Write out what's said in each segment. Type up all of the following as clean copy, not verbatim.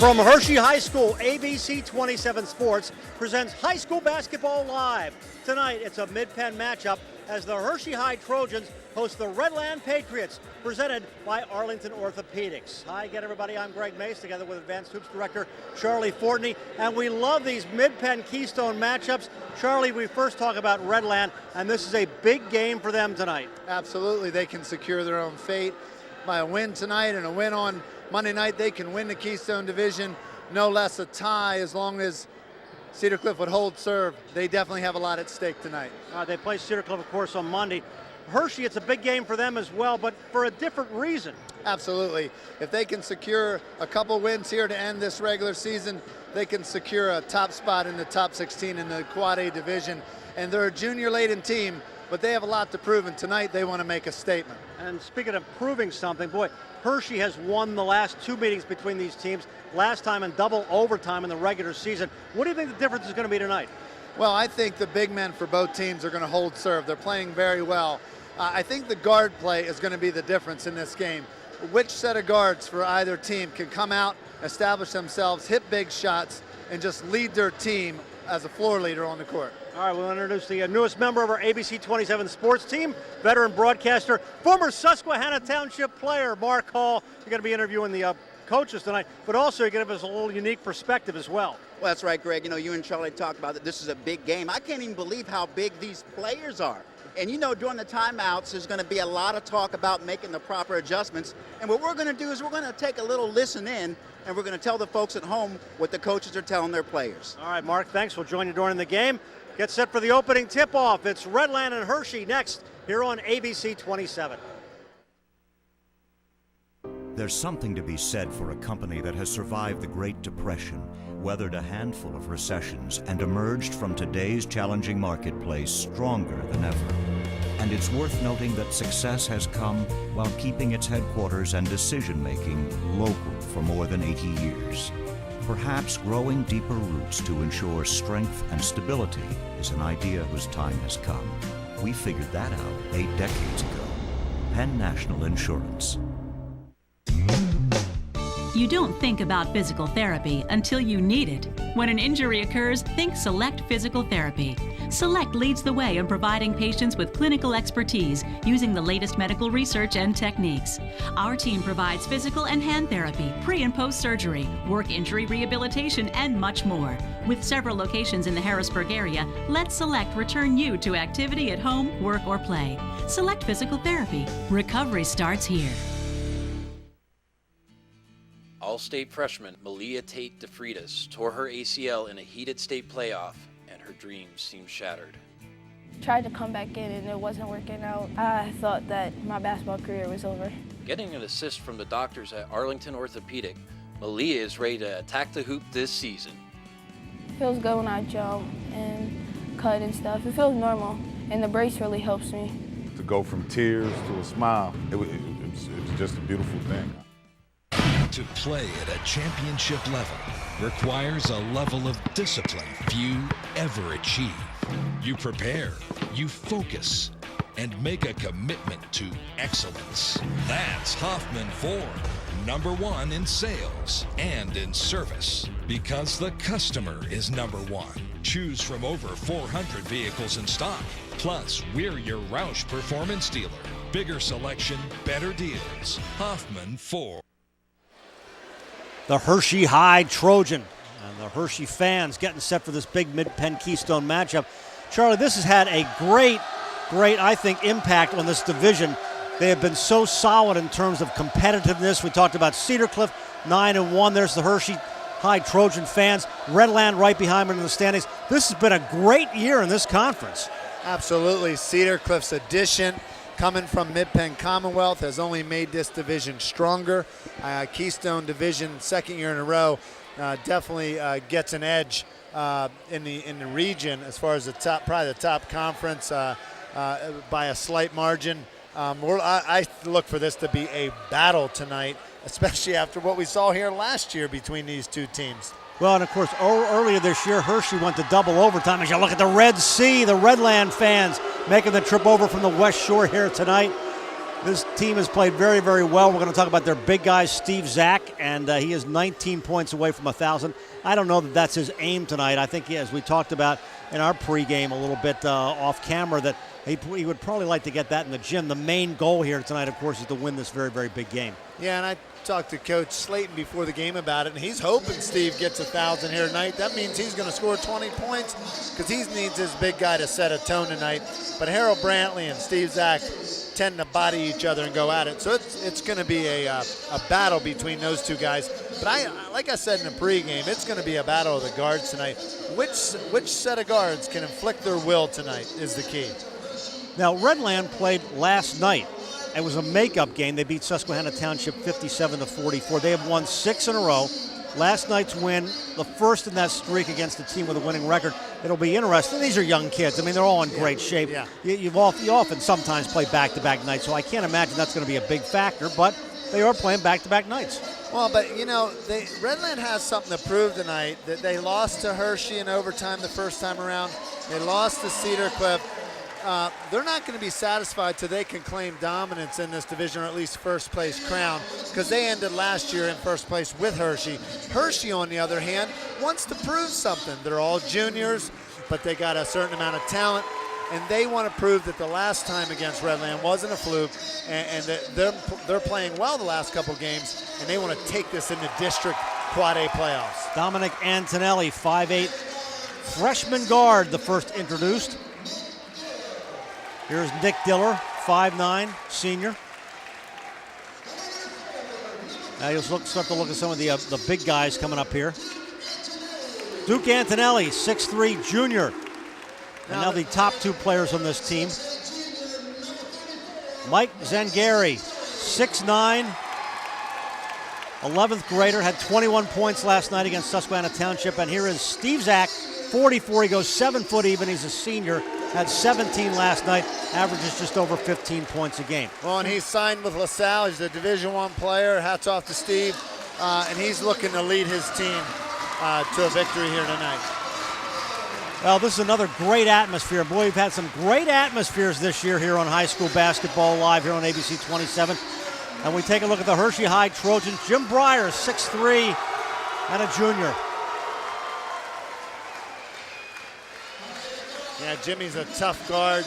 From Hershey High School, ABC 27 Sports presents high school basketball live. Tonight, it's a Mid-Penn matchup as the Hershey High Trojans host the Redland Patriots, presented by Arlington Orthopedics. Hi again, everybody. I'm Greg Mace, together with Advanced Hoops Director Charlie Fortney, and we love these Mid-Penn Keystone matchups. Charlie, we first talk about Redland, and this is a big game for them tonight. Absolutely. They can secure their own fate by a win tonight and a win on Monday night. They can win the Keystone Division, no less a tie, as long as Cedar Cliff would hold serve. They definitely have a lot at stake tonight. They play Cedar Cliff, of course, on Monday. Hershey, it's a big game for them as well, but for a different reason. Absolutely. If they can secure a couple wins here to end this regular season, they can secure a top spot in the top 16 in the Quad A division. And they're a junior-laden team, but they have a lot to prove, and tonight they want to make a statement. And speaking of proving something, boy, Hershey has won the last two meetings between these teams, last time in double overtime in the regular season. What do you think the difference is going to be tonight? Well, I think the big men for both teams are going to hold serve. They're playing very well. I think the guard play is going to be the difference in this game. Which set of guards for either team can come out, establish themselves, hit big shots, and just lead their team as a floor leader on the court. All right, we'll introduce the newest member of our ABC 27 sports team, veteran broadcaster, former Susquehanna Township player, Mark Hall. You're going to be interviewing the coaches tonight, but also you're going to give us a little unique perspective as well. Well, that's right, Greg. You know, you and Charlie talked about that. This is a big game. I can't even believe how big these players are. And, you know, during the timeouts, there's going to be a lot of talk about making the proper adjustments. And what we're going to do is we're going to take a little listen in, and we're going to tell the folks at home what the coaches are telling their players. All right, Mark, thanks. We'll join you during the game. Get set for the opening tip-off. It's Redland and Hershey next here on ABC 27. There's something to be said for a company that has survived the Great Depression, weathered a handful of recessions, and emerged from today's challenging marketplace stronger than ever. And it's worth noting that success has come while keeping its headquarters and decision-making local for more than 80 years. Perhaps growing deeper roots to ensure strength and stability is an idea whose time has come. We figured that out 8 decades ago. Penn National Insurance. You don't think about physical therapy until you need it. When an injury occurs, think Select Physical Therapy. Select leads the way in providing patients with clinical expertise using the latest medical research and techniques. Our team provides physical and hand therapy, pre- and post-surgery, work injury rehabilitation, and much more. With several locations in the Harrisburg area, let Select return you to activity at home, work, or play. Select Physical Therapy. Recovery starts here. All-state freshman Malia Tate DeFreitas tore her ACL in a heated state playoff, and her dreams seemed shattered. Tried to come back in and it wasn't working out. I thought that my basketball career was over. Getting an assist from the doctors at Arlington Orthopedic, Malia is ready to attack the hoop this season. It feels good when I jump and cut and stuff. It feels normal, and the brace really helps me. To go from tears to a smile, it's just a beautiful thing. To play at a championship level requires a level of discipline few ever achieve. You prepare, you focus, and make a commitment to excellence. That's Hoffman Ford, #1 in sales and in service. Because the customer is #1. Choose from over 400 vehicles in stock. Plus, we're your Roush performance dealer. Bigger selection, better deals. Hoffman Ford. The Hershey High Trojan and the Hershey fans getting set for this big Mid-Penn Keystone matchup. Charlie, this has had a great, I think, impact on this division. They have been so solid in terms of competitiveness. We talked about Cedar Cliff, 9-1. There's the Hershey High Trojan fans. Redland right behind them in the standings. This has been a great year in this conference. Absolutely. Cedar Cliff's addition, coming from Mid-Penn Commonwealth, has only made this division stronger. Keystone Division, second year in a row, definitely gets an edge in the region as far as probably the top conference by a slight margin. I look for this to be a battle tonight, especially after what we saw here last year between these two teams. Well, and of course, earlier this year, Hershey went to double overtime. As you look at the Red Sea, the Redland fans making the trip over from the West Shore here tonight. This team has played very, very well. We're going to talk about their big guy, Steve Zach, and he is 19 points away from 1,000. I don't know that that's his aim tonight. I think, as we talked about in our pregame a little bit off camera, that he would probably like to get that in the gym. The main goal here tonight, of course, is to win this very, very big game. Yeah, and I talked to Coach Slayton before the game about it, and he's hoping Steve gets 1,000 here tonight. That means he's going to score 20 points because he needs his big guy to set a tone tonight. But Harold Brantley and Steve Zach tend to body each other and go at it. So it's going to be a battle between those two guys. But like I said in the pregame, it's going to be a battle of the guards tonight. Which set of guards can inflict their will tonight is the key. Now, Redland played last night. It was a makeup game. They beat Susquehanna Township 57-44. They have won 6 in a row. Last night's win, the first in that streak against a team with a winning record. It'll be interesting. These are young kids. I mean, they're all in great shape. Yeah. You often sometimes play back-to-back nights, so I can't imagine that's going to be a big factor, but they are playing back-to-back nights. Well, but, Redland has something to prove tonight. That they lost to Hershey in overtime the first time around. They lost to Cedar Cliff. They're not going to be satisfied till they can claim dominance in this division, or at least first place crown, because they ended last year in first place with Hershey. Hershey, on the other hand, wants to prove something. They're all juniors, but they got a certain amount of talent, and they want to prove that the last time against Redland wasn't a fluke, and that they're playing well the last couple games, and they want to take this into district Quad A playoffs. Dominic Antonelli, 5'8", freshman guard, the first introduced. Here's Nick Diller, 5'9", senior. Now you'll start to look at some of the big guys coming up here. Duke Antonelli, 6'3", junior. And now the top 2 players on this team. Mike Zangari, 6'9", 11th grader, had 21 points last night against Susquehanna Township. And here is Steve Zach, 44. He goes 7 foot even. He's a senior. Had 17 last night, averages just over 15 points a game. Well, and he's signed with LaSalle. He's a Division I player. Hats off to Steve. And he's looking to lead his team to a victory here tonight. Well, this is another great atmosphere. Boy, we've had some great atmospheres this year here on High School Basketball Live here on ABC 27. And we take a look at the Hershey High Trojans. Jim Breyer, 6'3", and a junior. Yeah, Jimmy's a tough guard,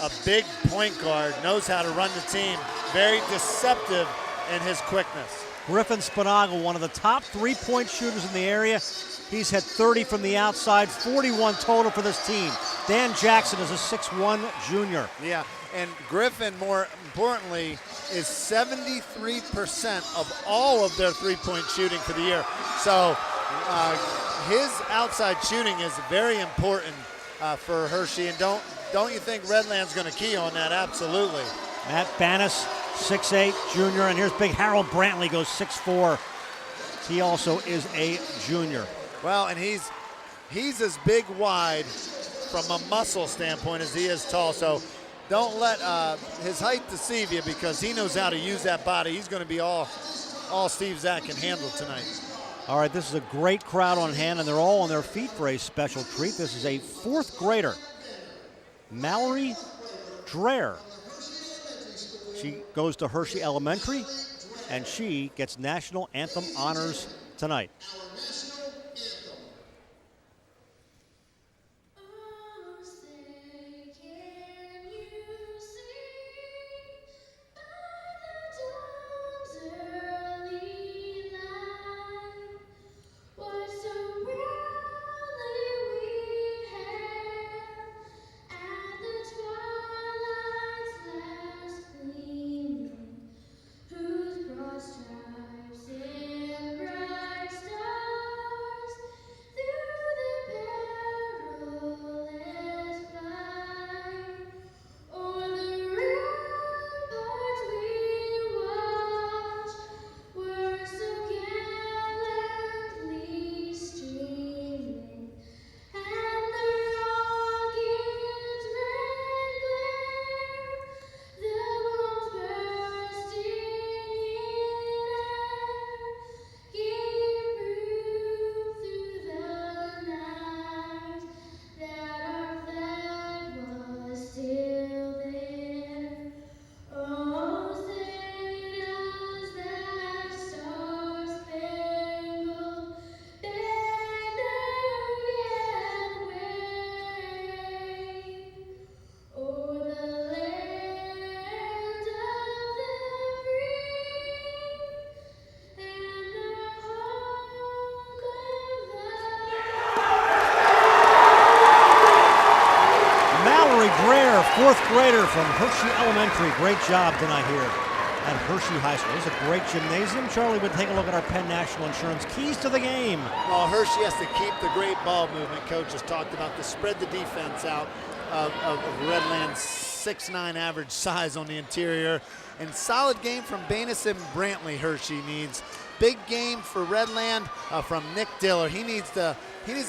a big point guard, knows how to run the team. Very deceptive in his quickness. Griffin Spinagle, one of the top 3-point shooters in the area. He's had 30 from the outside, 41 total for this team. Dan Jackson is a 6'1" junior. Yeah, and Griffin, more importantly, is 73% of all of their 3-point shooting for the year. So his outside shooting is very important for Hershey, and don't you think Redland's going to key on that? Absolutely. Matt Bannis, 6'8", junior, and here's big Harold Brantley, goes 6'4". He also is a junior. Well, and he's as big wide from a muscle standpoint as he is tall, so don't let his height deceive you, because he knows how to use that body. He's going to be all Steve Zach can handle tonight. All right, this is a great crowd on hand, and they're all on their feet for a special treat. This is a 4th grader, Mallory Dreher. She goes to Hershey Elementary, and she gets national anthem honors tonight. our fourth grader from Hershey Elementary. Great job tonight here at Hershey High School. This is a great gymnasium. Charlie would take a look at our Penn National Insurance keys to the game. Well, Hershey has to keep the great ball movement. Coach has talked about to spread the defense out of Redland's 6'9" average size on the interior. And solid game from Banis and Brantley. Hershey needs. Big game for Redland from Nick Diller. He needs to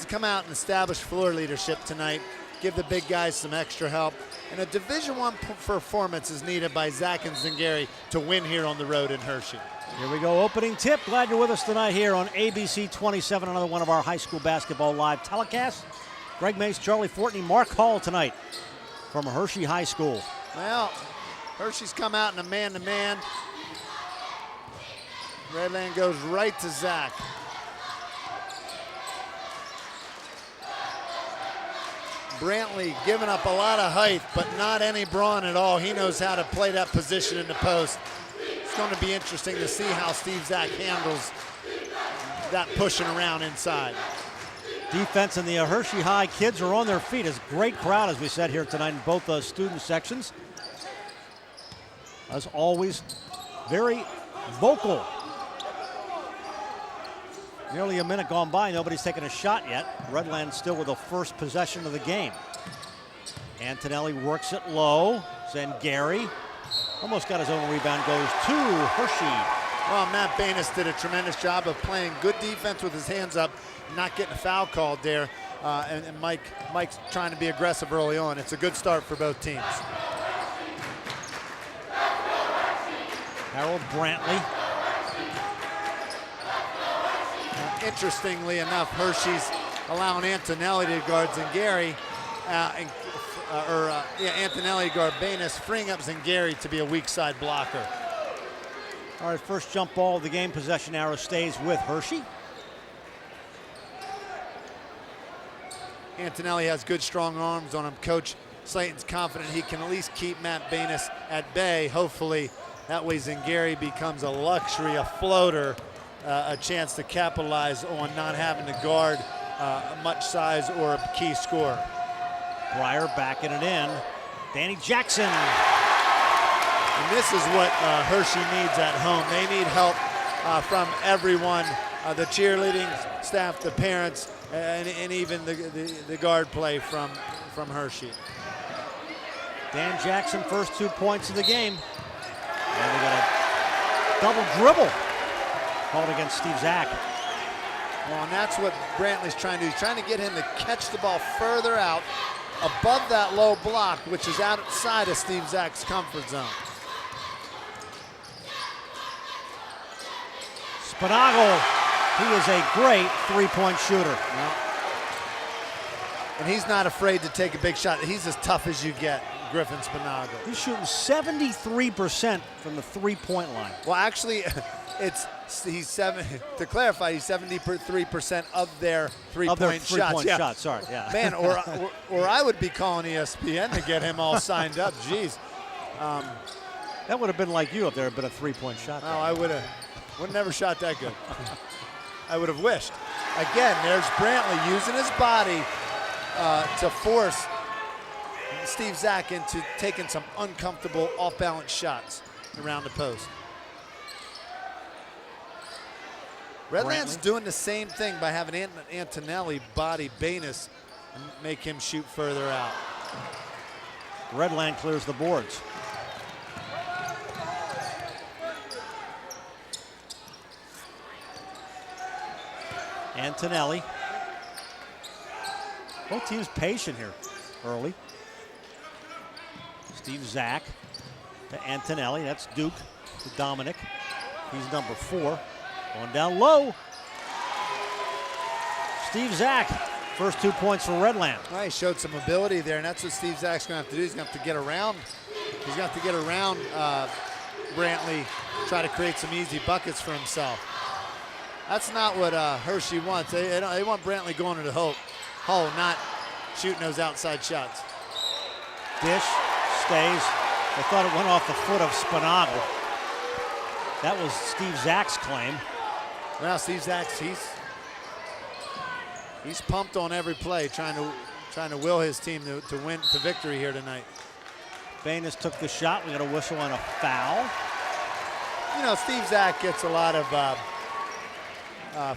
come out and establish floor leadership tonight. Give the big guys some extra help. And a Division I performance is needed by Zach and Zingari to win here on the road in Hershey. Here we go, opening tip. Glad you're with us tonight here on ABC 27, another one of our high school basketball live telecasts. Greg Mace, Charlie Fortney, Mark Hall tonight from Hershey High School. Well, Hershey's come out in a man-to-man. Redland goes right to Zach. Brantley giving up a lot of height, but not any brawn at all. He knows how to play that position in the post. It's going to be interesting to see how Steve Zach handles that pushing around inside. Defense and the Hershey High kids are on their feet. It's a great crowd, as we said here tonight, in both student sections. As always, very vocal. Nearly a minute gone by, nobody's taken a shot yet. Redland still with the first possession of the game. Antonelli works it low. Zangari almost got his own rebound, goes to Hershey. Well, Matt Banis did a tremendous job of playing good defense with his hands up, not getting a foul called there. And Mike's trying to be aggressive early on. It's a good start for both teams. Harold Brantley. Interestingly enough, Hershey's allowing Antonelli to guard Zangari, Antonelli guard Banis, freeing up Zangari to be a weak side blocker. All right, first jump ball of the game, possession arrow stays with Hershey. Antonelli has good, strong arms on him. Coach Slayton's confident he can at least keep Matt Banis at bay. Hopefully, that way Zangari becomes a luxury, a floater, a chance to capitalize on not having to guard much size or a key scorer. Breyer backing it in. Danny Jackson. And this is what Hershey needs at home. They need help from everyone, the cheerleading staff, the parents, and even the guard play from Hershey. Dan Jackson, first 2 points of the game. And we got a double dribble called against Steve Zach. Well, and that's what Brantley's trying to do. He's trying to get him to catch the ball further out above that low block, which is outside of Steve Zach's comfort zone. Spinagle, he is a great three-point shooter. And he's not afraid to take a big shot. He's as tough as you get, Griffin Spinagle. He's shooting 73% from the three-point line. Well, actually, to clarify, he's 73% of their three-point shots. Yeah. Shots, sorry, yeah. Man, or I would be calling ESPN to get him all signed up. Jeez. That would have been like you if there had been a three-point shot. Oh, I would have never shot that good. I would have wished. Again, there's Brantley using his body to force Steve Zach into taking some uncomfortable off-balance shots around the post. Redland's doing the same thing by having Antonelli body Banis and make him shoot further out. Redland clears the boards. Antonelli. Both teams patient here early. Steve Zach to Antonelli. That's Duke to Dominic. He's number 4. Going down low. Steve Zach, first 2 points for Redland. Well, he showed some ability there, and that's what Steve Zach's going to have to do. He's going to have to get around. He's going to have to get around Brantley, try to create some easy buckets for himself. That's not what Hershey wants. They want Brantley going to the hole, not shooting those outside shots. Dish stays. I thought it went off the foot of Spinagle. That was Steve Zach's claim. Well, Steve Zach's he's pumped on every play, trying to will his team to win to victory here tonight. Baines took the shot. We got a whistle and a foul. You know, Steve Zach gets a lot of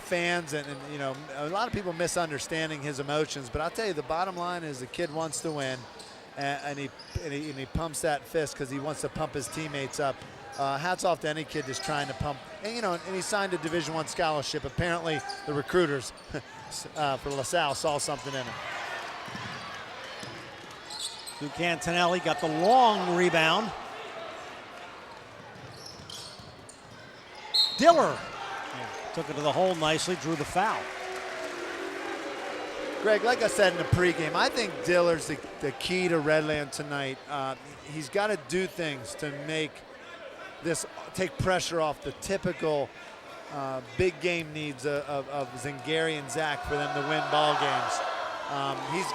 fans and, you know, a lot of people misunderstanding his emotions. But I'll tell you, the bottom line is the kid wants to win, and he pumps that fist because he wants to pump his teammates up. Hats off to any kid just trying to pump. And, you know, and he signed a Division I scholarship. Apparently, the recruiters for LaSalle saw something in him. Duke Antonelli got the long rebound. Diller took it to the hole nicely, drew the foul. Greg, like I said in the pregame, I think Diller's the key to Redland tonight. He's got to do things to make this, take pressure off the typical big game needs of Zingari and Zach for them to win ball games. He's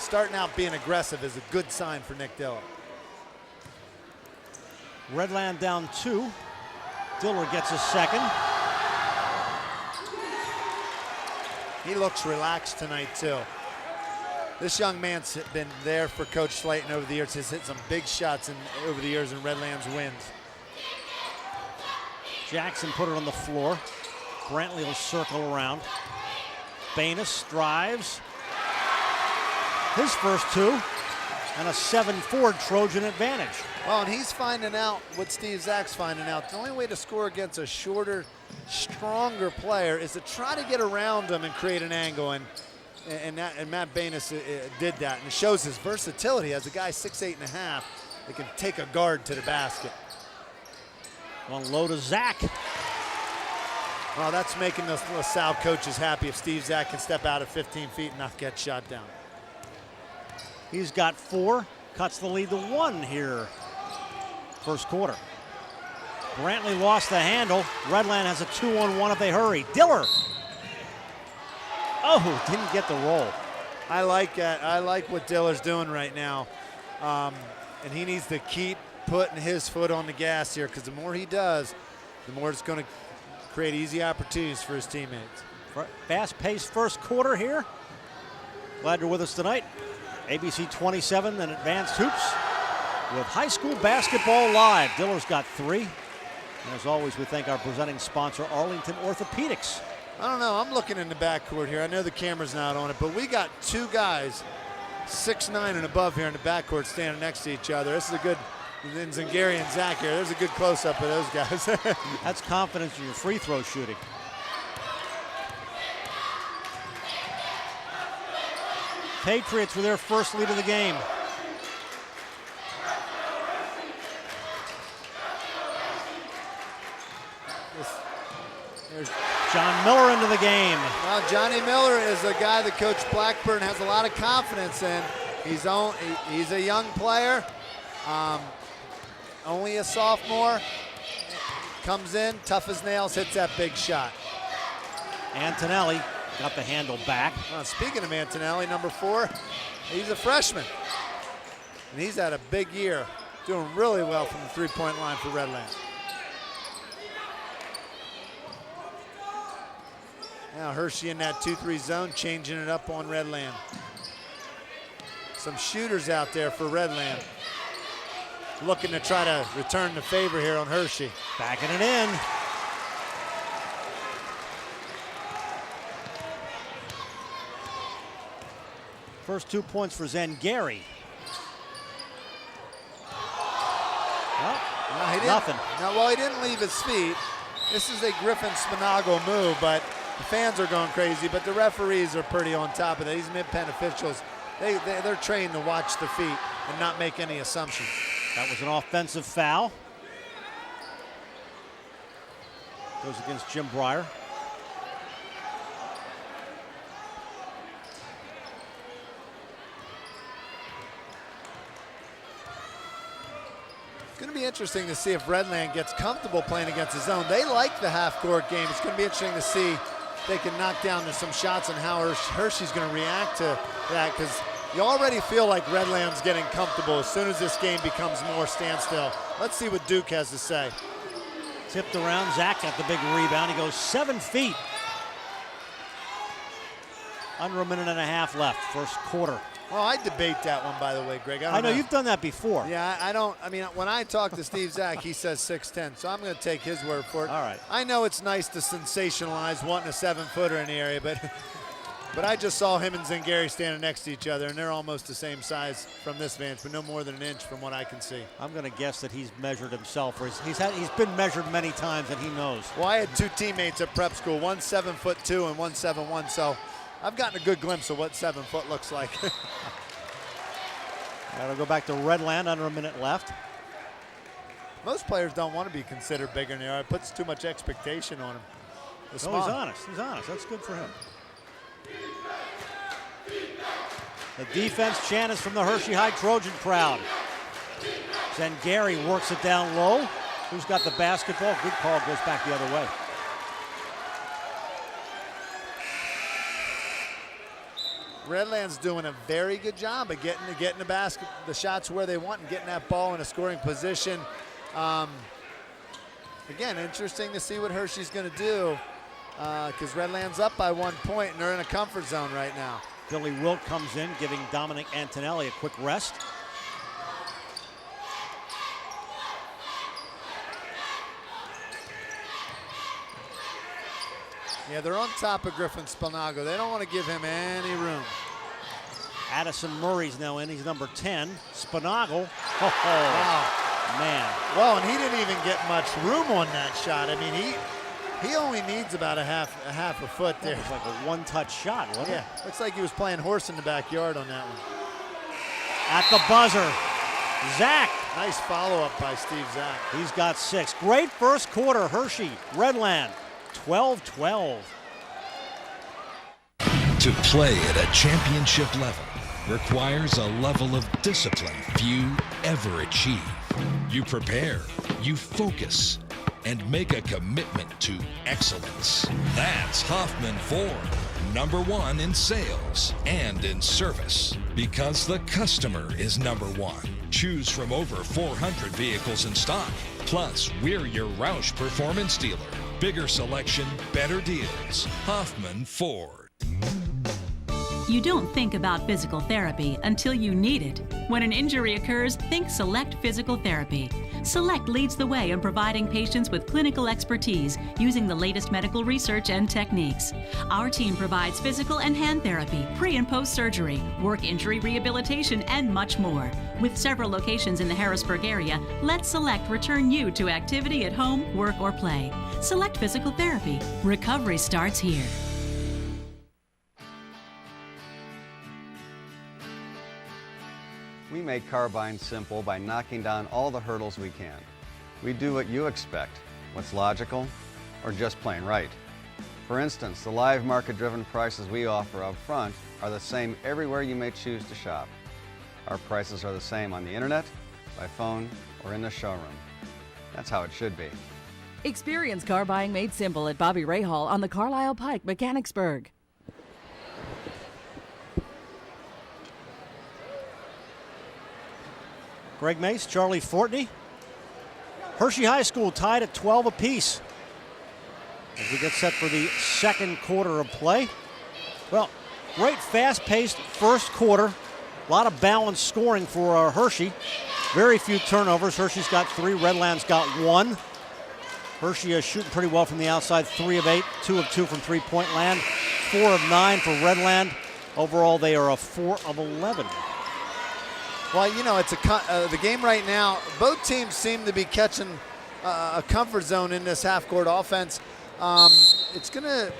starting out being aggressive is a good sign for Nick Diller. Redland down 2. Diller gets a second. He looks relaxed tonight, too. This young man's been there for Coach Slayton over the years. He's hit some big shots over the years in Redland's wins. Jackson put it on the floor. Brantley will circle around. Baines drives. His first 2, and a 7-4 Trojan advantage. Well, and he's finding out what Steve Zach's finding out. The only way to score against a shorter, stronger player is to try to get around him and create an angle. And Matt Baines did that. And it shows his versatility as a guy 6'8" and a half that can take a guard to the basket. On low to Zach. Well, that's making the LaSalle coaches happy if Steve Zach can step out at 15 feet and not get shot down. He's got 4, cuts the lead to 1 here. First quarter. Brantley lost the handle. Redland has a 2-on-1 if they hurry. Diller. Oh, didn't get the roll. I like that. I like what Diller's doing right now. And he needs to keep putting his foot on the gas here, because the more he does, the more it's going to create easy opportunities for his teammates. Fast-paced first quarter here. Glad you're with us tonight. ABC 27 and Advanced Hoops with high school basketball live. Diller's got 3. And as always, we thank our presenting sponsor, Arlington Orthopedics. I don't know. I'm looking in the backcourt here. I know the camera's not on it, but we got 2 guys 6'9" and above here in the backcourt standing next to each other. This is a good, then Zingari and Zach here. There's a good close-up of those guys. That's confidence in your free throw shooting. Patriots with their first lead of the game. There's John Miller into the game. Well, Johnny Miller is a guy that Coach Blackburn has a lot of confidence in. He's a young player, only a sophomore. Comes in, tough as nails, hits that big shot. Antonelli got the handle back. Well, speaking of Antonelli, number 4, he's a freshman. And he's had a big year, doing really well from the three-point line for Redland. Now Hershey in that 2-3 zone, changing it up on Redland. Some shooters out there for Redland. Looking to try to return the favor here on Hershey. Backing it in. First 2 points for Zingari. Well, nothing. No, well, he didn't leave his feet. This is a Griffin Spinago move, but the fans are going crazy, but the referees are pretty on top of that. These mid-pen officials, they're trained to watch the feet and not make any assumptions. That was an offensive foul. Goes against Jim Breyer. It's going to be interesting to see if Redland gets comfortable playing against his own. They like the half-court game. It's going to be interesting to see if they can knock down some shots and how Hershey's going to react to that, because you already feel like Redland's getting comfortable as soon as this game becomes more standstill. Let's see what Duke has to say. Tipped around, Zach got the big rebound. He goes 7 feet. Under a minute and a half left, first quarter. Well, I debate that one, by the way, Greg. I know you've done that before. Yeah, I mean, when I talk to Steve Zach, he says 6'10", so I'm going to take his word for it. All right. I know it's nice to sensationalize wanting a 7-footer in the area, but I just saw him and Zingari standing next to each other, and they're almost the same size from this vantage, but no more than an inch from what I can see. I'm going to guess that he's measured himself, or he's been measured many times, and he knows. Well, I had 2 teammates at prep school, one 7'2" and one 7'1", so I've gotten a good glimpse of what 7 foot looks like. Got to go back to Redland, under a minute left. Most players don't want to be considered bigger than they are. It puts too much expectation on them. No, he's honest. He's honest. That's good for him. The defense chant is from the Hershey High Trojan crowd. Zingari works it down low. Who's got the basketball? Good call, goes back the other way. Redland's doing a very good job of getting the shots where they want and getting that ball in a scoring position. Again, interesting to see what Hershey's going to do because Redland's up by 1 point and they're in a comfort zone right now. Billy Wilt comes in, giving Dominic Antonelli a quick rest. Yeah, they're on top of Griffin Spalnago. They don't want to give him any room. Addison Murray's now in. He's number 10. Spalnago. Oh, wow. Man. Well, and he didn't even get much room on that shot. I mean, he only needs about a half a foot there. It was like a one-touch shot, wasn't it? Yeah, looks like he was playing horse in the backyard on that one. At the buzzer, Zach. Nice follow-up by Steve Zach. He's got 6. Great first quarter, Hershey. Redland, 12-12. To play at a championship level requires a level of discipline few ever achieve. You prepare, you focus, and make a commitment to excellence. That's Hoffman Ford, #1 in sales and in service. Because the customer is #1. Choose from over 400 vehicles in stock. Plus, we're your Roush performance dealer. Bigger selection, better deals. Hoffman Ford. You don't think about physical therapy until you need it. When an injury occurs, think Select Physical Therapy. Select leads the way in providing patients with clinical expertise using the latest medical research and techniques. Our team provides physical and hand therapy, pre- and post-surgery, work injury rehabilitation, and much more. With several locations in the Harrisburg area, let Select return you to activity at home, work, or play. Select Physical Therapy. Recovery starts here. We make carbine simple by knocking down all the hurdles we can. We do what you expect, what's logical, or just plain right. For instance, the live market-driven prices we offer up front are the same everywhere you may choose to shop. Our prices are the same on the internet, by phone, or in the showroom. That's how it should be. Experience car buying made simple at Bobby Ray Hall on the Carlisle Pike, Mechanicsburg. Greg Mace, Charlie Fortney. Hershey High School tied at 12 apiece as we get set for the second quarter of play. Well, great fast-paced first quarter. A lot of balanced scoring for Hershey. Very few turnovers. Hershey's got 3, Redland's got 1. Hershey is shooting pretty well from the outside, 3 of 8, 2 of 2 from three-point land, 4 of 9 for Redland. Overall, they are a 4 of 11. Well, you know, it's the game right now. Both teams seem to be catching a comfort zone in this half-court offense. It's going to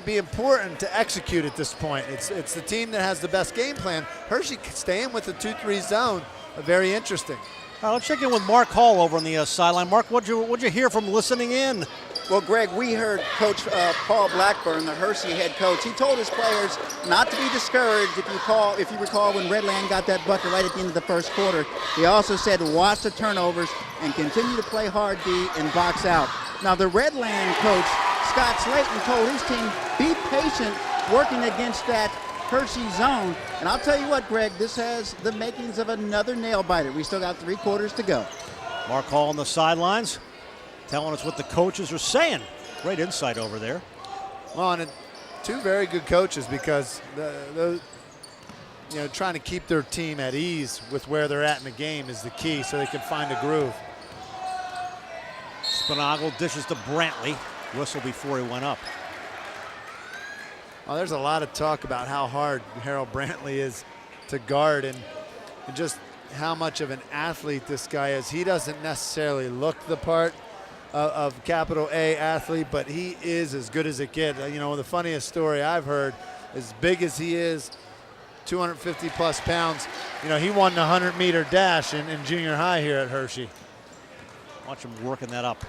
be important to execute at this point. It's the team that has the best game plan. Hershey staying with the 2-3 zone, very interesting. All right, let's check in with Mark Hall over on the sideline. Mark, what'd you hear from listening in? Well, Greg, we heard Coach Paul Blackburn, the Hershey head coach. He told his players not to be discouraged. If you recall when Redland got that bucket right at the end of the first quarter, he also said watch the turnovers and continue to play hard D and box out. Now, the Redland coach, Scott Slayton, told his team, be patient working against that Hershey zone. And I'll tell you what, Greg, this has the makings of another nail-biter. We still got 3 quarters to go. Mark Hall on the sidelines, telling us what the coaches are saying. Great insight over there. Well, and 2 very good coaches because the trying to keep their team at ease with where they're at in the game is the key, so they can find a groove. Spinagle dishes to Brantley. Whistle before he went up. Well, there's a lot of talk about how hard Harold Brantley is to guard and just how much of an athlete this guy is. He doesn't necessarily look the part of capital A athlete, but he is as good as it gets. The funniest story I've heard, as big as he is, 250 plus pounds, he won the 100-meter dash in junior high here at Hershey. Watch him working that up.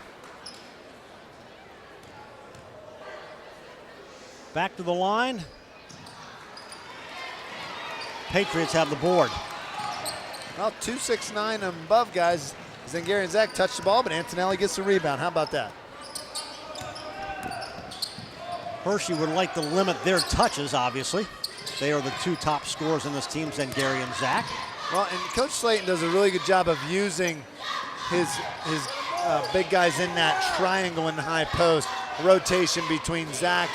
Back to the line. Patriots have the board. Well, 2-6-9 and above guys. Zangari and Zach touch the ball, but Antonelli gets the rebound. How about that? Hershey would like to limit their touches, obviously. They are the two top scorers in this team, Zangari and Zach. Well, and Coach Slayton does a really good job of using his big guys in that triangle in the high post. Rotation between Zach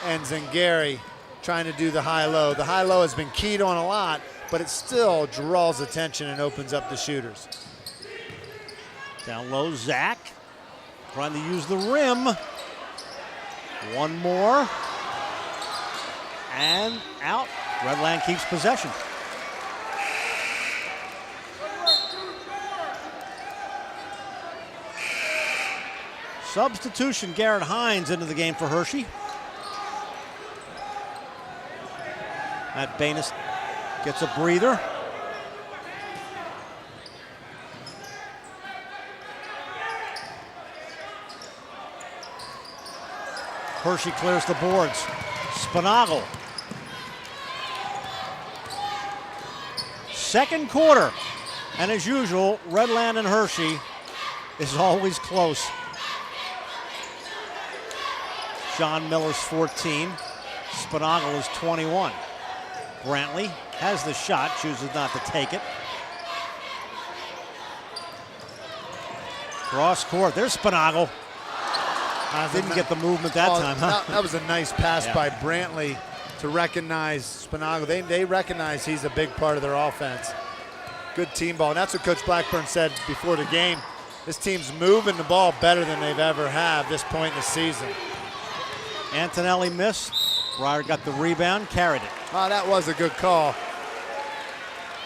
and Zangari, trying to do the high-low. The high-low has been keyed on a lot, but it still draws attention and opens up the shooters. Down low, Zach trying to use the rim. One more. And out. Redland keeps possession. Substitution, Garrett Hines into the game for Hershey. Matt Banis gets a breather. Hershey clears the boards. Spinagle. Second quarter. And as usual, Redland and Hershey is always close. Sean Miller's 14. Spinagle is 21. Brantley has the shot, chooses not to take it. Cross court, there's Spinagle. Didn't get the movement that time, huh? That was a nice pass by Brantley to recognize Spinagle. They recognize he's a big part of their offense. Good team ball, and that's what Coach Blackburn said before the game. This team's moving the ball better than they've ever have this point in the season. Antonelli missed. Breyer got the rebound, carried it. Oh, that was a good call.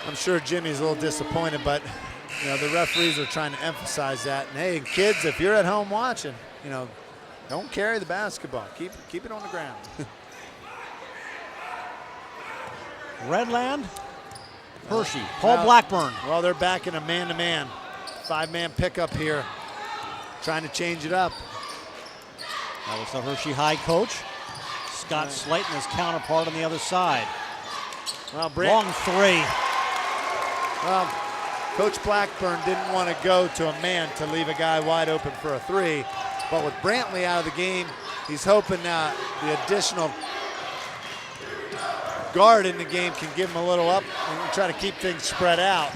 I'm sure Jimmy's a little disappointed, but the referees are trying to emphasize that. And hey, kids, if you're at home watching, don't carry the basketball. Keep it on the ground. Redland, Hershey, Paul Blackburn. Well, they're back in a man-to-man. 5-man pickup here, trying to change it up. That was the Hershey High coach. Scott Slayton, his counterpart on the other side. Well, long three. Well, Coach Blackburn didn't want to go to a man to leave a guy wide open for a three. But with Brantley out of the game, he's hoping the additional guard in the game can give him a little up and try to keep things spread out.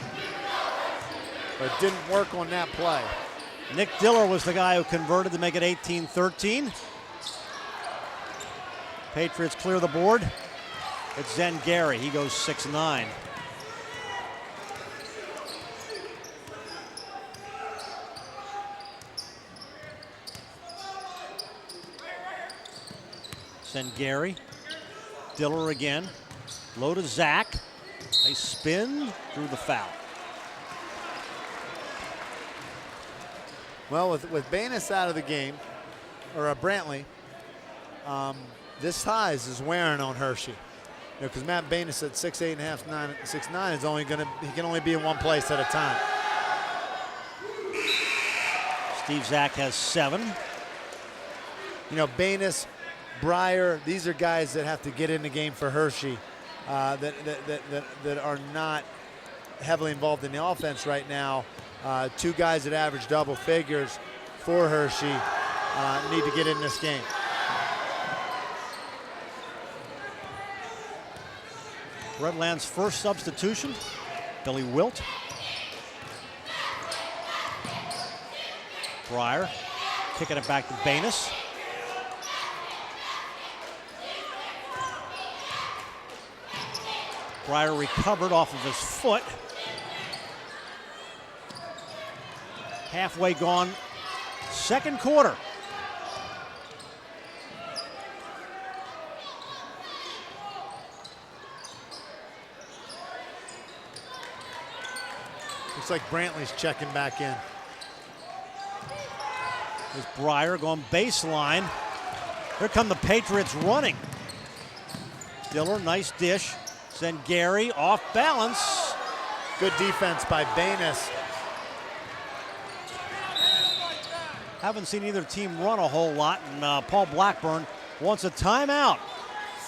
But it didn't work on that play. Nick Diller was the guy who converted to make it 18-13. Patriots clear the board. It's Zangari. He goes 6'9". Zangari. Diller again. Low to Zach. They spin through the foul. Well, with Banis out of the game, or Brantley, this size is wearing on Hershey. Because Matt Banis at 6'8", 6'9" is he can only be in one place at a time. Steve Zach has 7. Banis, Breyer, these are guys that have to get in the game for Hershey that are not heavily involved in the offense right now. Two guys that average double figures for Hershey need to get in this game. Redland's first substitution, Billy Wilt. Breyer kicking it back to Banis. Breyer recovered off of his foot. Halfway gone, second quarter. Looks like Brantley's checking back in. There's Breyer going baseline. Here come the Patriots running. Diller, nice dish. Send Gary off balance. Good defense by Banis. Haven't seen either team run a whole lot, and Paul Blackburn wants a timeout.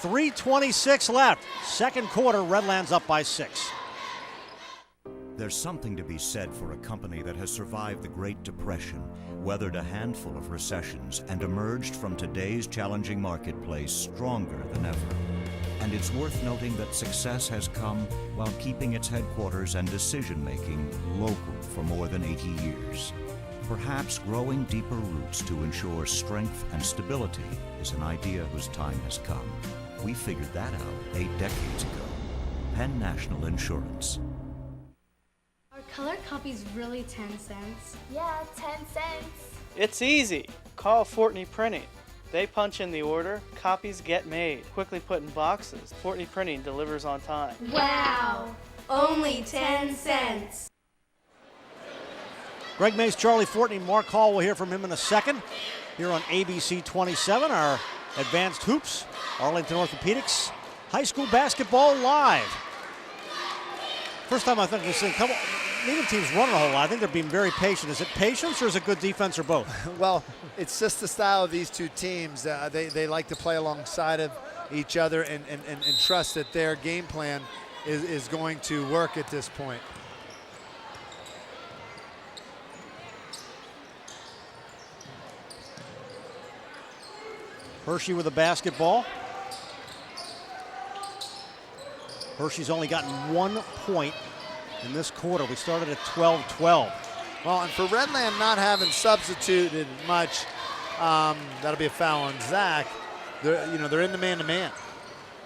3:26 left. Second quarter, Redlands up by 6. There's something to be said for a company that has survived the Great Depression, weathered a handful of recessions, and emerged from today's challenging marketplace stronger than ever. And it's worth noting that success has come while keeping its headquarters and decision-making local for more than 80 years. Perhaps growing deeper roots to ensure strength and stability is an idea whose time has come. We figured that out 8 decades ago. Penn National Insurance. Are color copies really 10 cents? Yeah, 10 cents. It's easy. Call Fortney Printing. They punch in the order, copies get made, quickly put in boxes. Fortney Printing delivers on time. Wow! Only 10 cents. Greg Mays, Charlie Fortney, Mark Hall. We'll hear from him in a second. Here on ABC 27, our Advanced Hoops, Arlington Orthopedics, high school basketball live. First time I think this thing, neither team's running a whole lot. I think they're being very patient. Is it patience or is it good defense or both? Well, it's just the style of these two teams. They like to play alongside of each other and trust that their game plan is going to work at this point. Hershey with a basketball. Hershey's only gotten 1 point in this quarter. We started at 12-12. Well, and for Redland not having substituted much, that'll be a foul on Zach. They're in the man-to-man.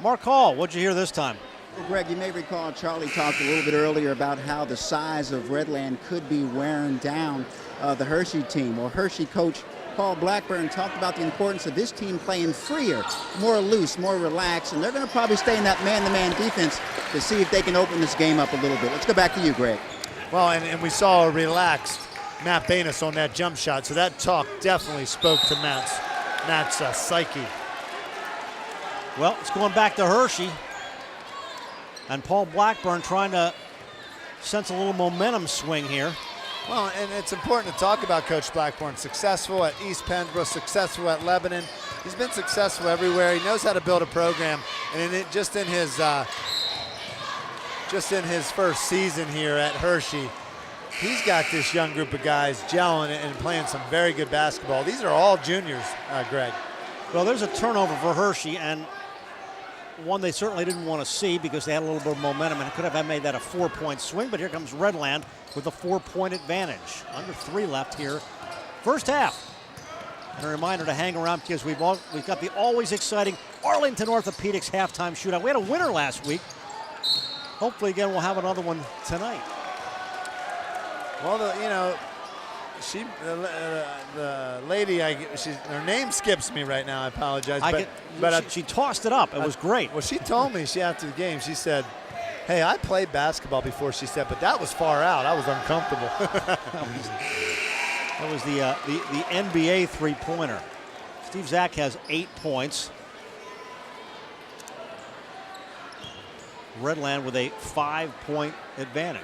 Mark Hall, what'd you hear this time? Well, Greg, you may recall Charlie talked a little bit earlier about how the size of Redland could be wearing down the Hershey team. Well, Hershey coach Paul Blackburn talked about the importance of this team playing freer, more loose, more relaxed, and they're going to probably stay in that man-to-man defense to see if they can open this game up a little bit. Let's go back to you, Greg. Well, and we saw a relaxed Matt Banis on that jump shot, so that talk definitely spoke to Matt's psyche. Well, it's going back to Hershey, and Paul Blackburn trying to sense a little momentum swing here. Well, and it's important to talk about Coach Blackburn. Successful at East Pennsboro, successful at Lebanon. He's been successful everywhere. He knows how to build a program, and just in his first season here at Hershey, he's got this young group of guys gelling and playing some very good basketball. These are all juniors, Greg. Well, there's a turnover for Hershey, and one they certainly didn't want to see because they had a little bit of momentum and could have made that a 4-point swing, but here comes Redland with a 4-point advantage. Under 3 left here, first half. And a reminder to hang around because we've got the always exciting Arlington Orthopedics halftime shootout. We had a winner last week. Hopefully, again, we'll have another one tonight. Well, the lady, her name skips me right now. I apologize. She tossed it up. It was great. Well, she told me after the game, she said, "Hey, I played basketball before," she said, "but that was far out. I was uncomfortable." That was the NBA three-pointer. Steve Zach has 8 points. Redland with a 5-point advantage.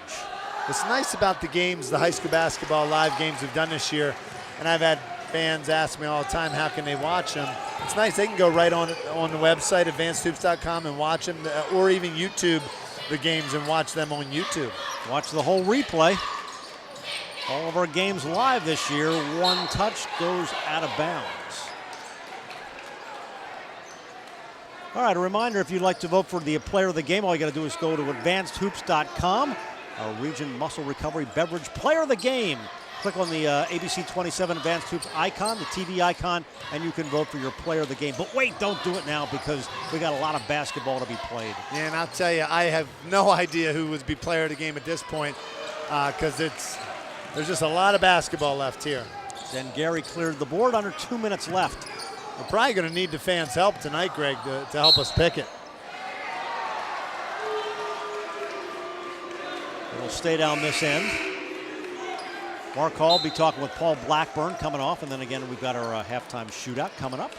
What's nice about the games, the high school basketball live games we've done this year, and I've had fans ask me all the time, how can they watch them? It's nice, they can go right on the website, advancedhoops.com, and watch them, or even YouTube the games and watch them on YouTube. Watch the whole replay. All of our games live this year. 1 touch goes out of bounds. All right, a reminder, if you'd like to vote for the player of the game, all you got to do is go to advancedhoops.com. Our Region Muscle Recovery Beverage Player of the Game. click on the ABC 27 Advanced Hoops icon, the TV icon, and you can vote for your player of the game. But wait, don't do it now because we got a lot of basketball to be played. Yeah, and I'll tell you, I have no idea who would be player of the game at this point because there's just a lot of basketball left here. Then Gary cleared the board, under 2 minutes left. We're probably going to need the fans' help tonight, Greg, to help us pick it. It'll stay down this end. Mark Hall will be talking with Paul Blackburn coming off, and then again we've got our halftime shootout coming up.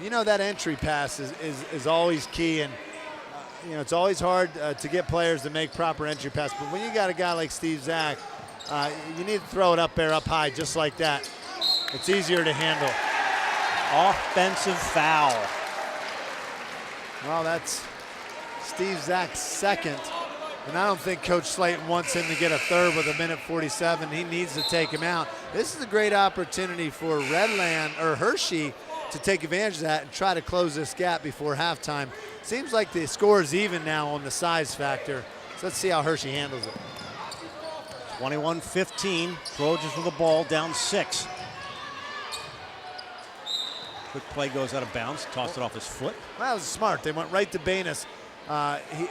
You know, that entry pass is always key, and you know, it's always hard to get players to make proper entry pass, but when you got a guy like Steve Zach, you need to throw it up there, up high, just like that. It's easier to handle. Offensive foul. Well, that's Steve Zach's second. And I don't think Coach Slayton wants him to get a third with 1:47. He needs to take him out. This is a great opportunity for Hershey to take advantage of that and try to close this gap before halftime. Seems like the score is even now on the size factor. So let's see how Hershey handles it. 21-15. Trojans with the ball, down 6. Quick play goes out of bounds. Tossed it off his foot. That was smart. They went right to Banis.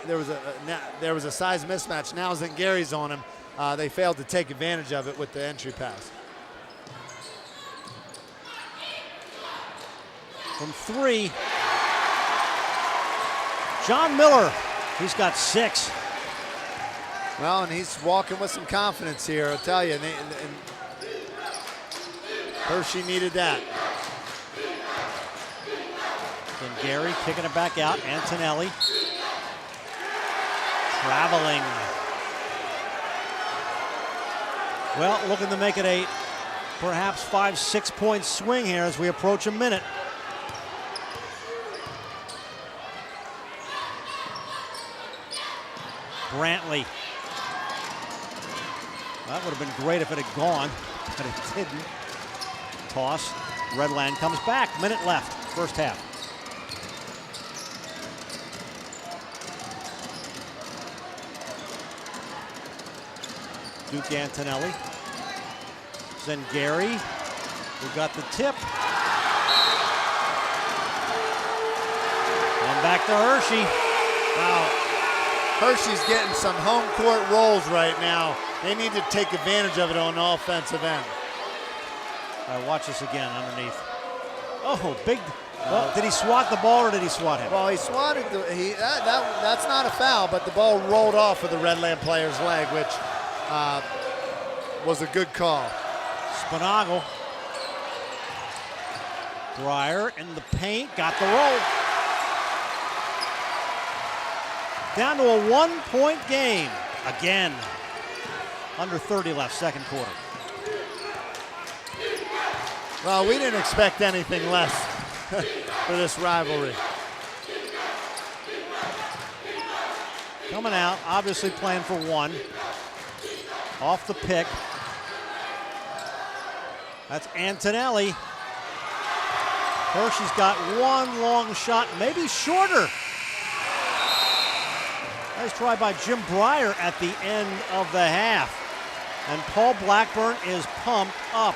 There was a size mismatch. Now Gary's on him. They failed to take advantage of it with the entry pass. From 3, John Miller. He's got 6. Well, and he's walking with some confidence here, I'll tell you. And Hershey needed that. Then Gary kicking it back out. Antonelli. Traveling. Well, looking to make it a perhaps 5-6 point swing here as we approach a minute. Brantley. That would have been great if it had gone, but it didn't. Toss. Redland comes back. Minute left. First half. Duke Antonelli. Then Gary, who got the tip. And back to Hershey. Wow. Hershey's getting some home court rolls right now. They need to take advantage of it on the offensive end. All right, watch this again underneath. Oh, big. Well, did he swat the ball or did he swat him? Well, he swatted. That's not a foul, but the ball rolled off of the Redland player's leg, which was a good call. Spinagle. Breyer in the paint, got the roll. Down to a 1-point game. Again. Under 30 left, second quarter. Well, we didn't expect anything less for this rivalry. Coming out, obviously playing for 1. Off the pick. That's Antonelli. Hershey's got 1 long shot, maybe shorter. Nice try by Jim Breyer at the end of the half. And Paul Blackburn is pumped up.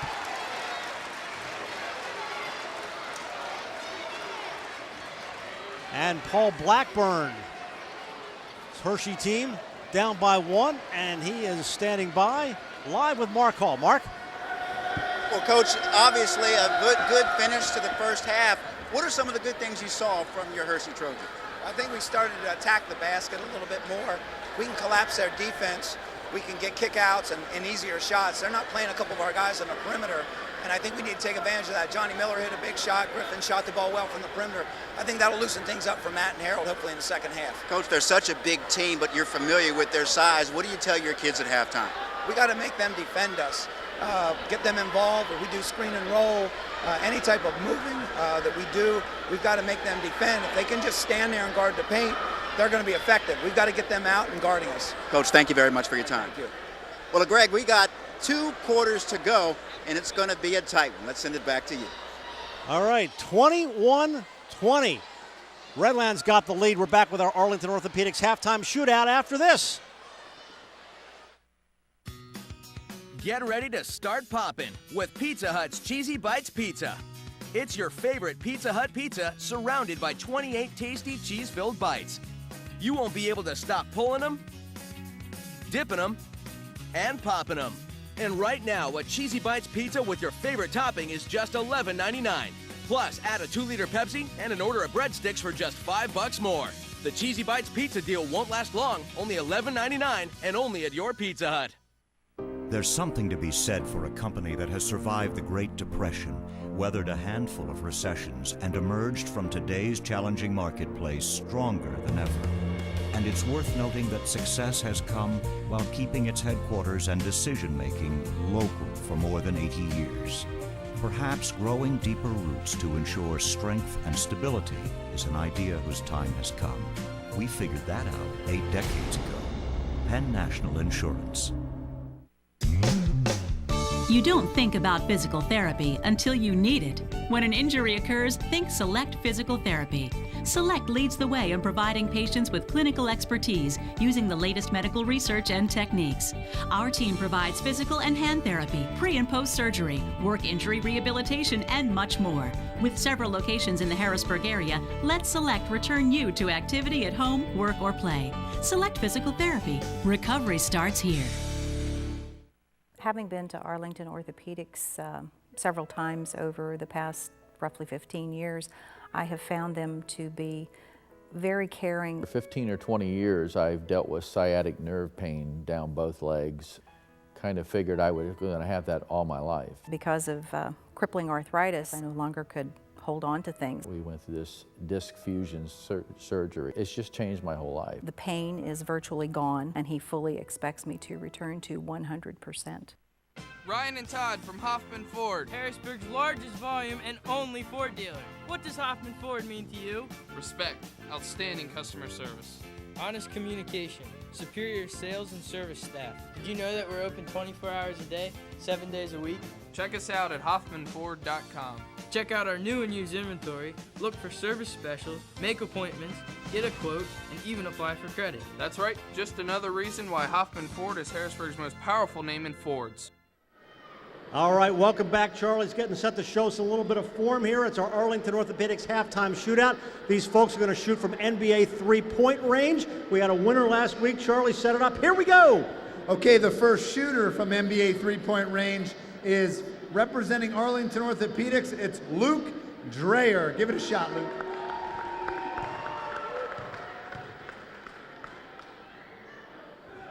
And Paul Blackburn, Hershey team, down by 1, and he is standing by live with Mark Hall. Mark? Well, Coach, obviously a good finish to the first half. What are some of the good things you saw from your Hershey Trojans? I think we started to attack the basket a little bit more. We can collapse their defense. We can get kickouts and easier shots. They're not playing a couple of our guys on the perimeter, and I think we need to take advantage of that. Johnny Miller hit a big shot. Griffin shot the ball well from the perimeter. I think that'll loosen things up for Matt and Harold, hopefully in the second half. Coach, they're such a big team, but you're familiar with their size. What do you tell your kids at halftime? We got to make them defend us. Get them involved. If we do screen and roll, any type of moving that we do, we've got to make them defend. If they can just stand there and guard the paint, they're going to be effective. We've got to get them out and guarding us. Coach, thank you very much for your time. Thank you. Well, Greg, we got 2 quarters to go, and it's going to be a tight one. Let's send it back to you. All right, 21-20. Redlands got the lead. We're back with our Arlington Orthopedics halftime shootout after this. Get ready to start popping with Pizza Hut's Cheesy Bites Pizza. It's your favorite Pizza Hut pizza surrounded by 28 tasty cheese-filled bites. You won't be able to stop pulling them, dipping them, and popping them. And right now, a Cheesy Bites pizza with your favorite topping is just $11.99. Plus, add a 2-liter Pepsi and an order of breadsticks for just $5 more. The Cheesy Bites pizza deal won't last long, only $11.99 and only at your Pizza Hut. There's something to be said for a company that has survived the Great Depression, weathered a handful of recessions, and emerged from today's challenging marketplace stronger than ever. And it's worth noting that success has come while keeping its headquarters and decision-making local for more than 80 years. Perhaps growing deeper roots to ensure strength and stability is an idea whose time has come. We figured that out 8 decades ago. Penn National Insurance. You don't think about physical therapy until you need it. When an injury occurs, think Select Physical Therapy. Select leads the way in providing patients with clinical expertise using the latest medical research and techniques. Our team provides physical and hand therapy, pre- and post-surgery, work injury rehabilitation, and much more. With several locations in the Harrisburg area, let Select return you to activity at home, work, or play. Select Physical Therapy. Recovery starts here. Having been to Arlington Orthopedics several times over the past roughly 15 years, I have found them to be very caring. For 15 or 20 years, I've dealt with sciatic nerve pain down both legs. Kind of figured I was going to have that all my life. Because of crippling arthritis, I no longer could hold on to things. We went through this disc fusion surgery. It's just changed my whole life. The pain is virtually gone, and he fully expects me to return to 100%. Ryan and Todd from Hoffman Ford. Harrisburg's largest volume and only Ford dealer. What does Hoffman Ford mean to you? Respect, outstanding customer service, honest communication, superior sales and service staff. Did you know that we're open 24 hours a day, 7 days a week? Check us out at hoffmanford.com. Check out our new and used inventory, look for service specials, make appointments, get a quote, and even apply for credit. That's right, just another reason why Hoffman Ford is Harrisburg's most powerful name in Fords. All right, welcome back. Charlie's getting set to show us a little bit of form here. It's our Arlington Orthopedics halftime shootout. These folks are going to shoot from NBA three-point range. We had a winner last week. Charlie set it up. Here we go. Okay, the first shooter from NBA three-point range is representing Arlington Orthopedics. It's Luke Dreyer. Give it a shot, Luke.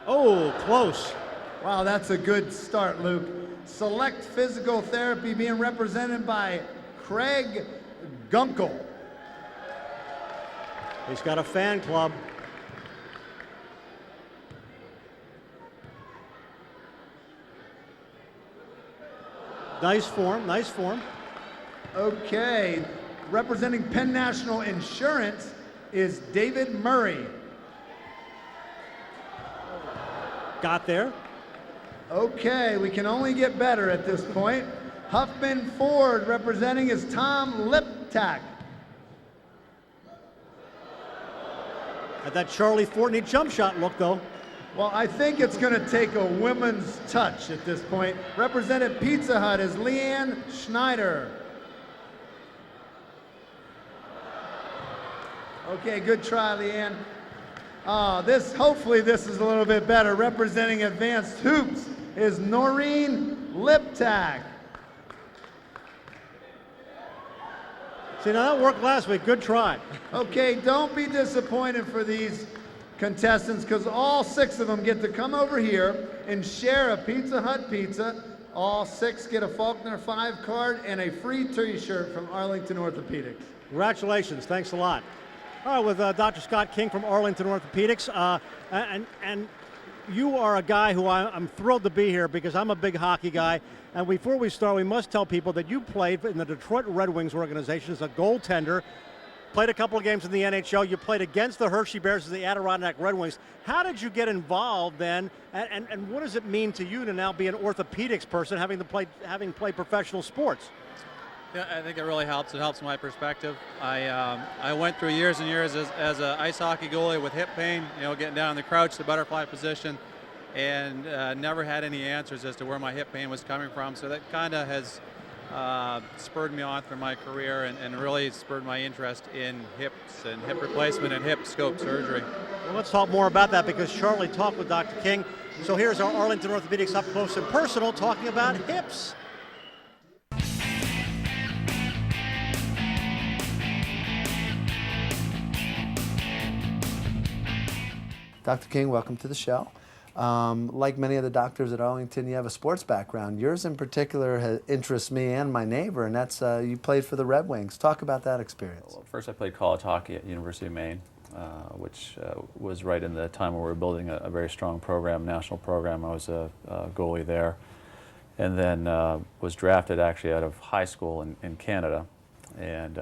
Oh, close. Wow, that's a good start, Luke. Select Physical Therapy being represented by Craig Gunkel. He's got a fan club. Nice form, nice form. Okay, representing Penn National Insurance is David Murray. Got there. Okay, we can only get better at this point. Huffman Ford representing is Tom Liptak. At that Charlie Fortney jump shot look, though. Well, I think it's going to take a women's touch at this point. Represented Pizza Hut is Leanne Schneider. Okay, good try, Leanne. Hopefully this is a little bit better. Representing Advanced Hoops is Noreen Liptak. See, now that worked last week. Good try. Okay, don't be disappointed for these contestants, because all 6 of them get to come over here and share a Pizza Hut pizza. All 6 get a Faulkner 5 card and a free t-shirt from Arlington Orthopedics. Congratulations. Thanks a lot. All right, with Dr. Scott King from Arlington Orthopedics. And you are a guy who I'm thrilled to be here because I'm a big hockey guy. And before we start, we must tell people that you played in the Detroit Red Wings organization as a goaltender, played a couple of games in the NHL. You played against the Hershey Bears and the Adirondack Red Wings. How did you get involved then? And what does it mean to you to now be an orthopedics person, having played professional sports? Yeah, I think it really helps. It helps my perspective. I went through years and years as an ice hockey goalie with hip pain, getting down in the crouch, the butterfly position. and never had any answers as to where my hip pain was coming from. So that kind of has spurred me on through my career and really spurred my interest in hips and hip replacement and hip scope surgery. Well, let's talk more about that because Charlie talked with Dr. King. So here's our Arlington Orthopedics Up Close and Personal talking about hips. Dr. King, welcome to the show. Like many of the doctors at Arlington, you have a sports background. Yours in particular interests me and my neighbor, and that's you played for the Red Wings. Talk about that experience. Well, first I played college hockey at University of Maine, which was right in the time where we were building a very strong program, national program. I was a goalie there. And then was drafted actually out of high school in Canada, and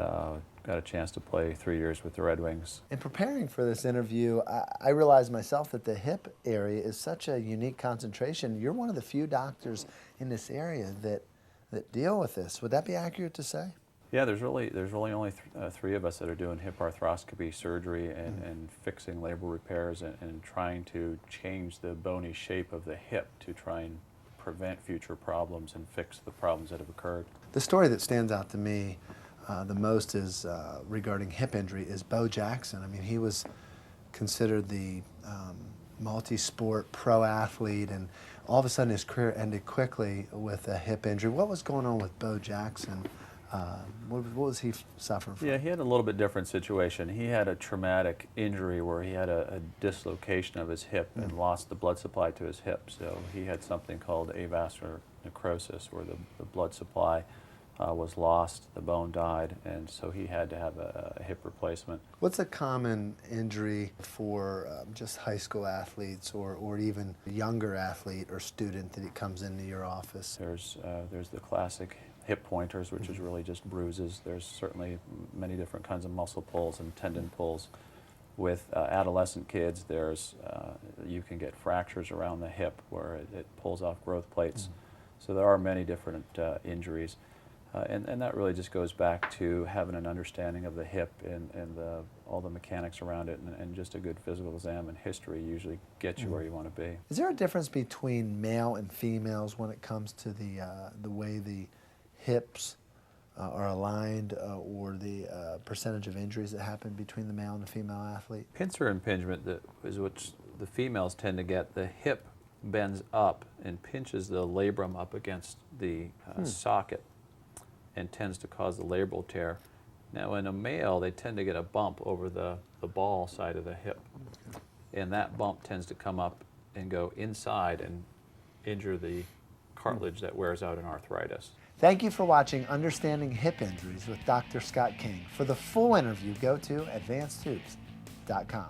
got a chance to play 3 years with the Red Wings. In preparing for this interview, I realized myself that the hip area is such a unique concentration. You're one of the few doctors in this area that deal with this. Would that be accurate to say? Yeah, there's really only three of us that are doing hip arthroscopy surgery and fixing labral repairs and trying to change the bony shape of the hip to try and prevent future problems and fix the problems that have occurred. The story that stands out to me the most is regarding hip injury is Bo Jackson. I mean, he was considered the multi-sport pro athlete, and all of a sudden his career ended quickly with a hip injury. What was going on with Bo Jackson? What was he suffering from? Yeah, he had a little bit different situation. He had a traumatic injury where he had a dislocation of his hip and lost the blood supply to his hip. So he had something called avascular necrosis, where the blood supply was lost, the bone died, and so he had to have a hip replacement. What's a common injury for just high school athletes or even a younger athlete or student that comes into your office? There's the classic hip pointers, which is really just bruises. There's certainly many different kinds of muscle pulls and tendon pulls. With adolescent kids, you can get fractures around the hip where it pulls off growth plates. So there are many different injuries. And that really just goes back to having an understanding of the hip and all the mechanics around it, and just a good physical exam and history usually gets you where you want to be. Is there a difference between male and females when it comes to the way the hips are aligned or the percentage of injuries that happen between the male and the female athlete? Pincer impingement is what the females tend to get. The hip bends up and pinches the labrum up against the socket and tends to cause the labral tear. Now in a male, they tend to get a bump over the ball side of the hip. And that bump tends to come up and go inside and injure the cartilage that wears out in arthritis. Thank you for watching Understanding Hip Injuries with Dr. Scott King. For the full interview, go to advancedtubes.com.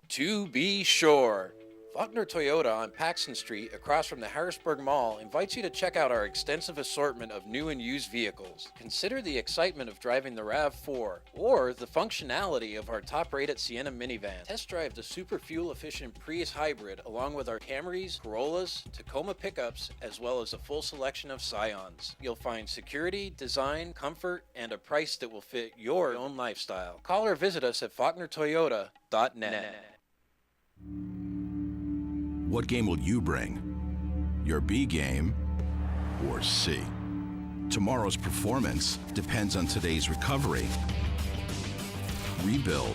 To be sure, Faulkner Toyota on Paxton Street across from the Harrisburg Mall invites you to check out our extensive assortment of new and used vehicles. Consider the excitement of driving the RAV4 or the functionality of our top-rated Sienna minivan. Test drive the super fuel-efficient Prius hybrid along with our Camrys, Corollas, Tacoma pickups, as well as a full selection of Scions. You'll find security, design, comfort, and a price that will fit your own lifestyle. Call or visit us at faulknertoyota.net. What game will you bring? Your B game or C? Tomorrow's performance depends on today's recovery. Rebuild.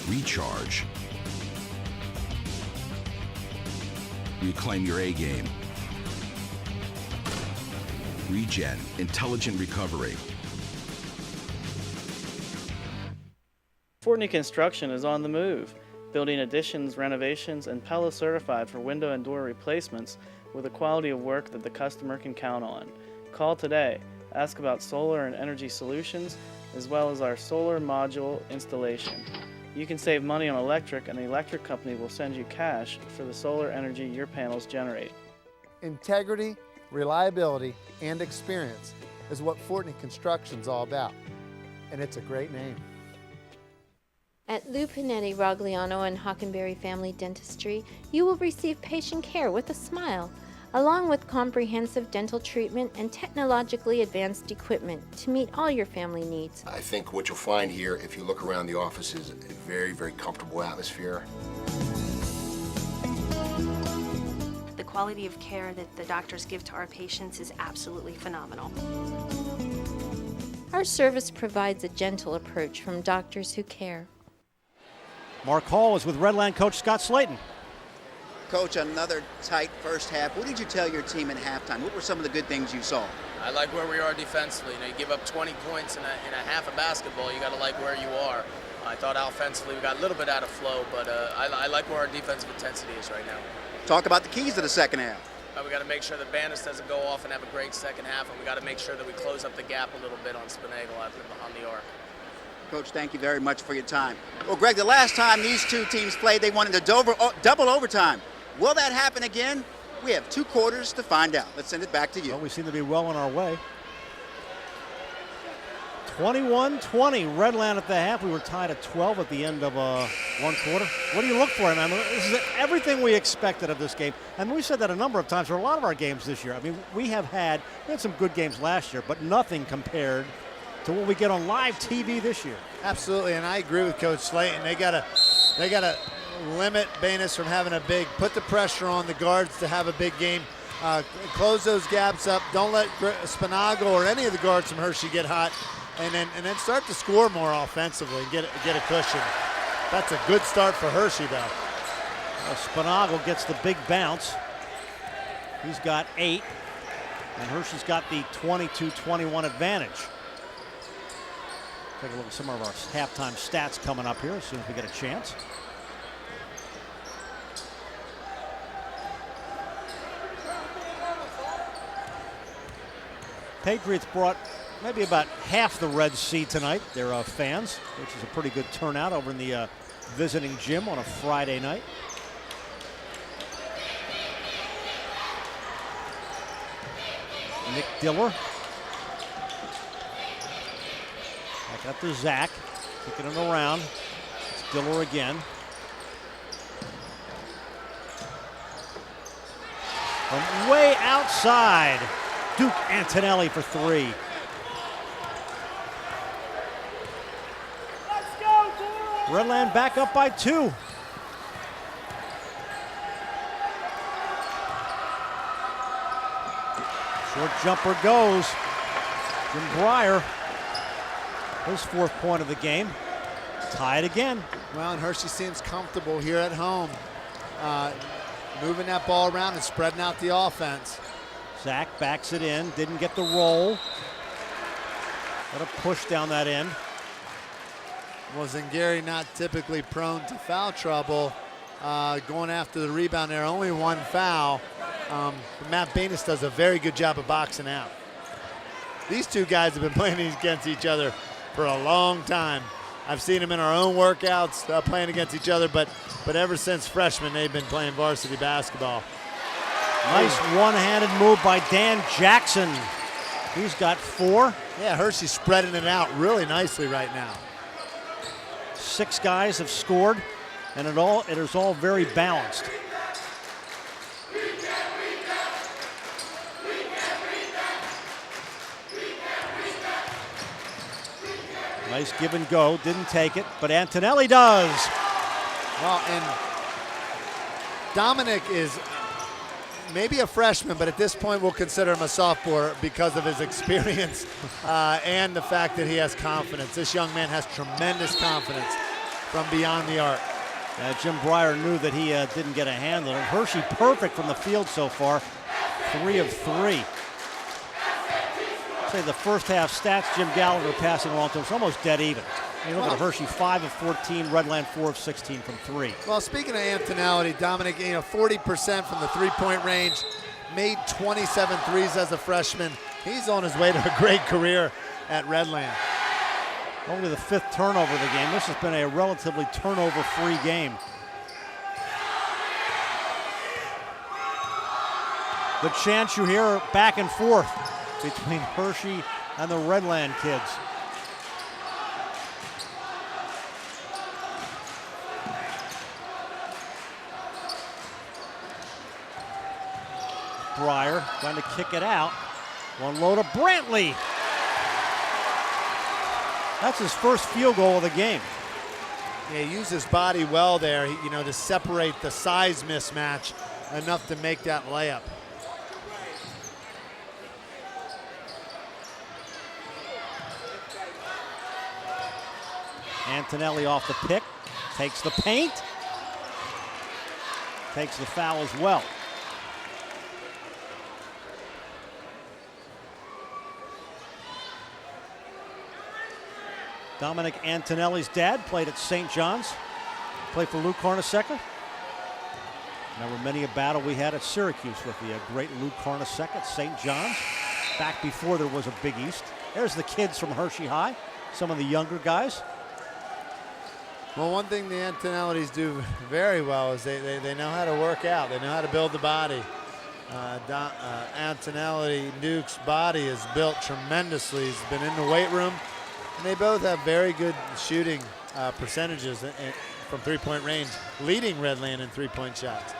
Recharge. Reclaim your A game. Regen, intelligent recovery. Fortney Construction is on the move, building additions, renovations, and Pella certified for window and door replacements with a quality of work that the customer can count on. Call today. Ask about solar and energy solutions, as well as our solar module installation. You can save money on electric, and the electric company will send you cash for the solar energy your panels generate. Integrity, reliability, and experience is what Fortney Construction's all about. And it's a great name. At Lou Panetti, Rogliano, and Hockenberry Family Dentistry, you will receive patient care with a smile. along with comprehensive dental treatment and technologically advanced equipment to meet all your family needs. I think what you'll find here, if you look around the office, is a very, very comfortable atmosphere. The quality of care that the doctors give to our patients is absolutely phenomenal. Our service provides a gentle approach from doctors who care. Mark Hall is with Redland coach Scott Slayton. Coach, another tight first half. What did you tell your team in halftime? What were some of the good things you saw? I like where we are defensively. You give up 20 points in a half of basketball, you got to like where you are. I thought offensively we got a little bit out of flow, but I like where our defensive intensity is right now. Talk about the keys to the second half. We got to make sure that Bandis doesn't go off and have a great second half, and we got to make sure that we close up the gap a little bit on Spinagle on the arc. Coach, thank you very much for your time. Well, Greg, the last time these two teams played, they won into double overtime. Will that happen again? We have 2 quarters to find out. Let's send it back to you. Well, we seem to be well on our way. 21-20, Redland at the half. We were tied at 12 at the end of one quarter. What do you look for, man? This is everything we expected of this game. And we said that a number of times for a lot of our games this year. I mean, we had some good games last year, but nothing compared to what we get on live TV this year. Absolutely, and I agree with Coach Slayton. They gotta limit Bandis from having a big, put the pressure on the guards to have a big game. Close those gaps up. Don't let Spinagle or any of the guards from Hershey get hot. And then start to score more offensively and get a cushion. That's a good start for Hershey, though. Spinagle gets the big bounce. He's got 8, and Hershey's got the 22-21 advantage. Take a look at some of our halftime stats coming up here as soon as we get a chance. Patriots brought maybe about half the Red Sea tonight. They're fans, which is a pretty good turnout over in the visiting gym on a Friday night. Nick Diller. Back up to Zach, kicking it around. It's Diller again. From way outside, Duke Antonelli for 3. Redland back up by 2. Short jumper goes. Jim Breyer, his 4th point of the game. Tied again. Well, and Hershey seems comfortable here at home. Moving that ball around and spreading out the offense. Zach backs it in, didn't get the roll. Got a push down that end. Well, Zingari not typically prone to foul trouble. Going after the rebound there, only 1 foul. Matt Bandis does a very good job of boxing out. These two guys have been playing against each other for a long time. I've seen them in our own workouts playing against each other, but ever since freshmen, they've been playing varsity basketball. Nice one-handed move by Dan Jackson. He's got 4. Yeah, Hershey's spreading it out really nicely right now. 6 guys have scored, and it is all very balanced. Nice give and go, didn't take it, but Antonelli does. Well, and Dominic is maybe a freshman, but at this point we'll consider him a sophomore because of his experience and the fact that he has confidence. This young man has tremendous confidence from beyond the arc. Jim Breyer knew that he didn't get a handle. Hershey perfect from the field so far, 3 of 3. Say the first half stats, Jim Gallagher passing along to him, it's almost dead even. You look at Hershey, 5 of 14, Redland 4 of 16 from 3. Well, speaking of Antonelli, Dominic, 40% from the three-point range, made 27 threes as a freshman. He's on his way to a great career at Redland. Only the 5th turnover of the game. This has been a relatively turnover-free game. The chants you hear back and forth between Hershey and the Redland kids. Breyer trying to kick it out. One low to Brantley. That's his first field goal of the game. Yeah, he used his body well there, to separate the size mismatch enough to make that layup. Antonelli off the pick, takes the paint, takes the foul as well. Dominic Antonelli's dad played at St. John's, played for Lou Carnesecca. Remember many a battle we had at Syracuse with the great Lou Carnesecca at St. John's, back before there was a Big East. There's the kids from Hershey High, some of the younger guys. Well, one thing the Antonellis do very well is they know how to work out. They know how to build the body. Antonelli Duke's body is built tremendously. He's been in the weight room, and they both have very good shooting percentages from three-point range, leading Redland in three-point shots.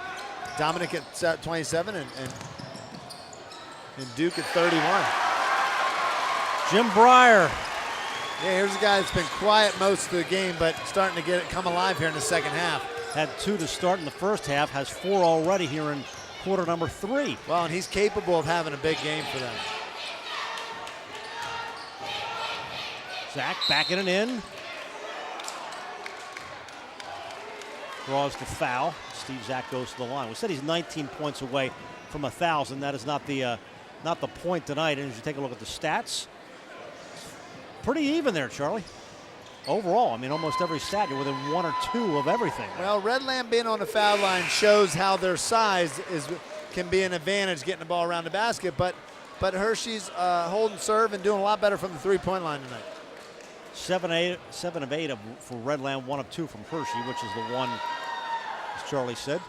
Dominic at 27 and Duke at 31. Jim Breyer. Yeah, here's a guy that's been quiet most of the game, but starting to come alive here in the second half. Had 2 to start in the first half, has 4 already here in quarter number 3. Well, and he's capable of having a big game for them. Zach backing it in. Draws the foul. Steve Zach goes to the line. We said he's 19 points away from 1,000. That is not the point tonight. And as you take a look at the stats, pretty even there, Charlie. Overall, I mean, almost every stat, you're within 1 or 2 of everything. Well, Redland being on the foul line shows how their size can be an advantage getting the ball around the basket, but Hershey's holding serve and doing a lot better from the three-point line tonight. 7 of 8 for Redland, 1 of 2 from Hershey, which is the one, as Charlie said.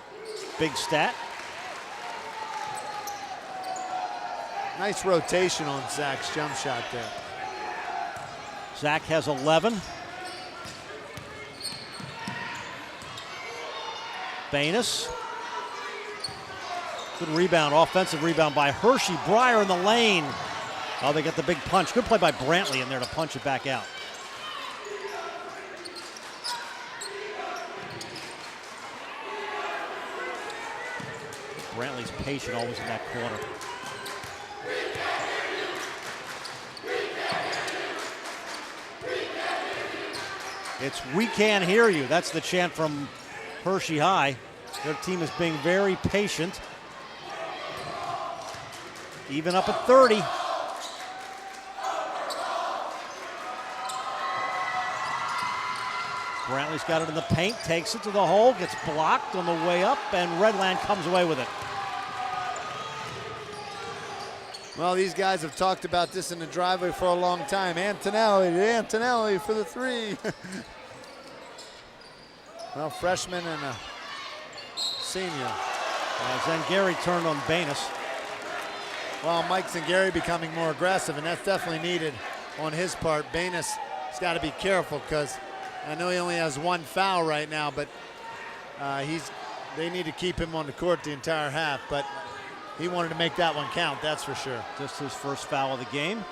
Big stat. Nice rotation on Zach's jump shot there. Zach has 11. Banis. Good rebound, offensive rebound by Hershey. Breyer in the lane. Oh, they get the big punch. Good play by Brantley in there to punch it back out. Brantley's patient always in that corner. It's "We Can't Hear You." That's the chant from Hershey High. Their team is being very patient. Even up at 30. Brantley's got it in the paint, takes it to the hole, gets blocked on the way up, and Redland comes away with it. Well, these guys have talked about this in the driveway for a long time. Antonelli for the 3. Well, freshman and a senior. Zangari turned on Banis. Well, Mike Zangari becoming more aggressive, and that's definitely needed on his part. Banis has got to be careful because I know he only has 1 foul right now, but they need to keep him on the court the entire half. But he wanted to make that one count, that's for sure. Just his first foul of the game.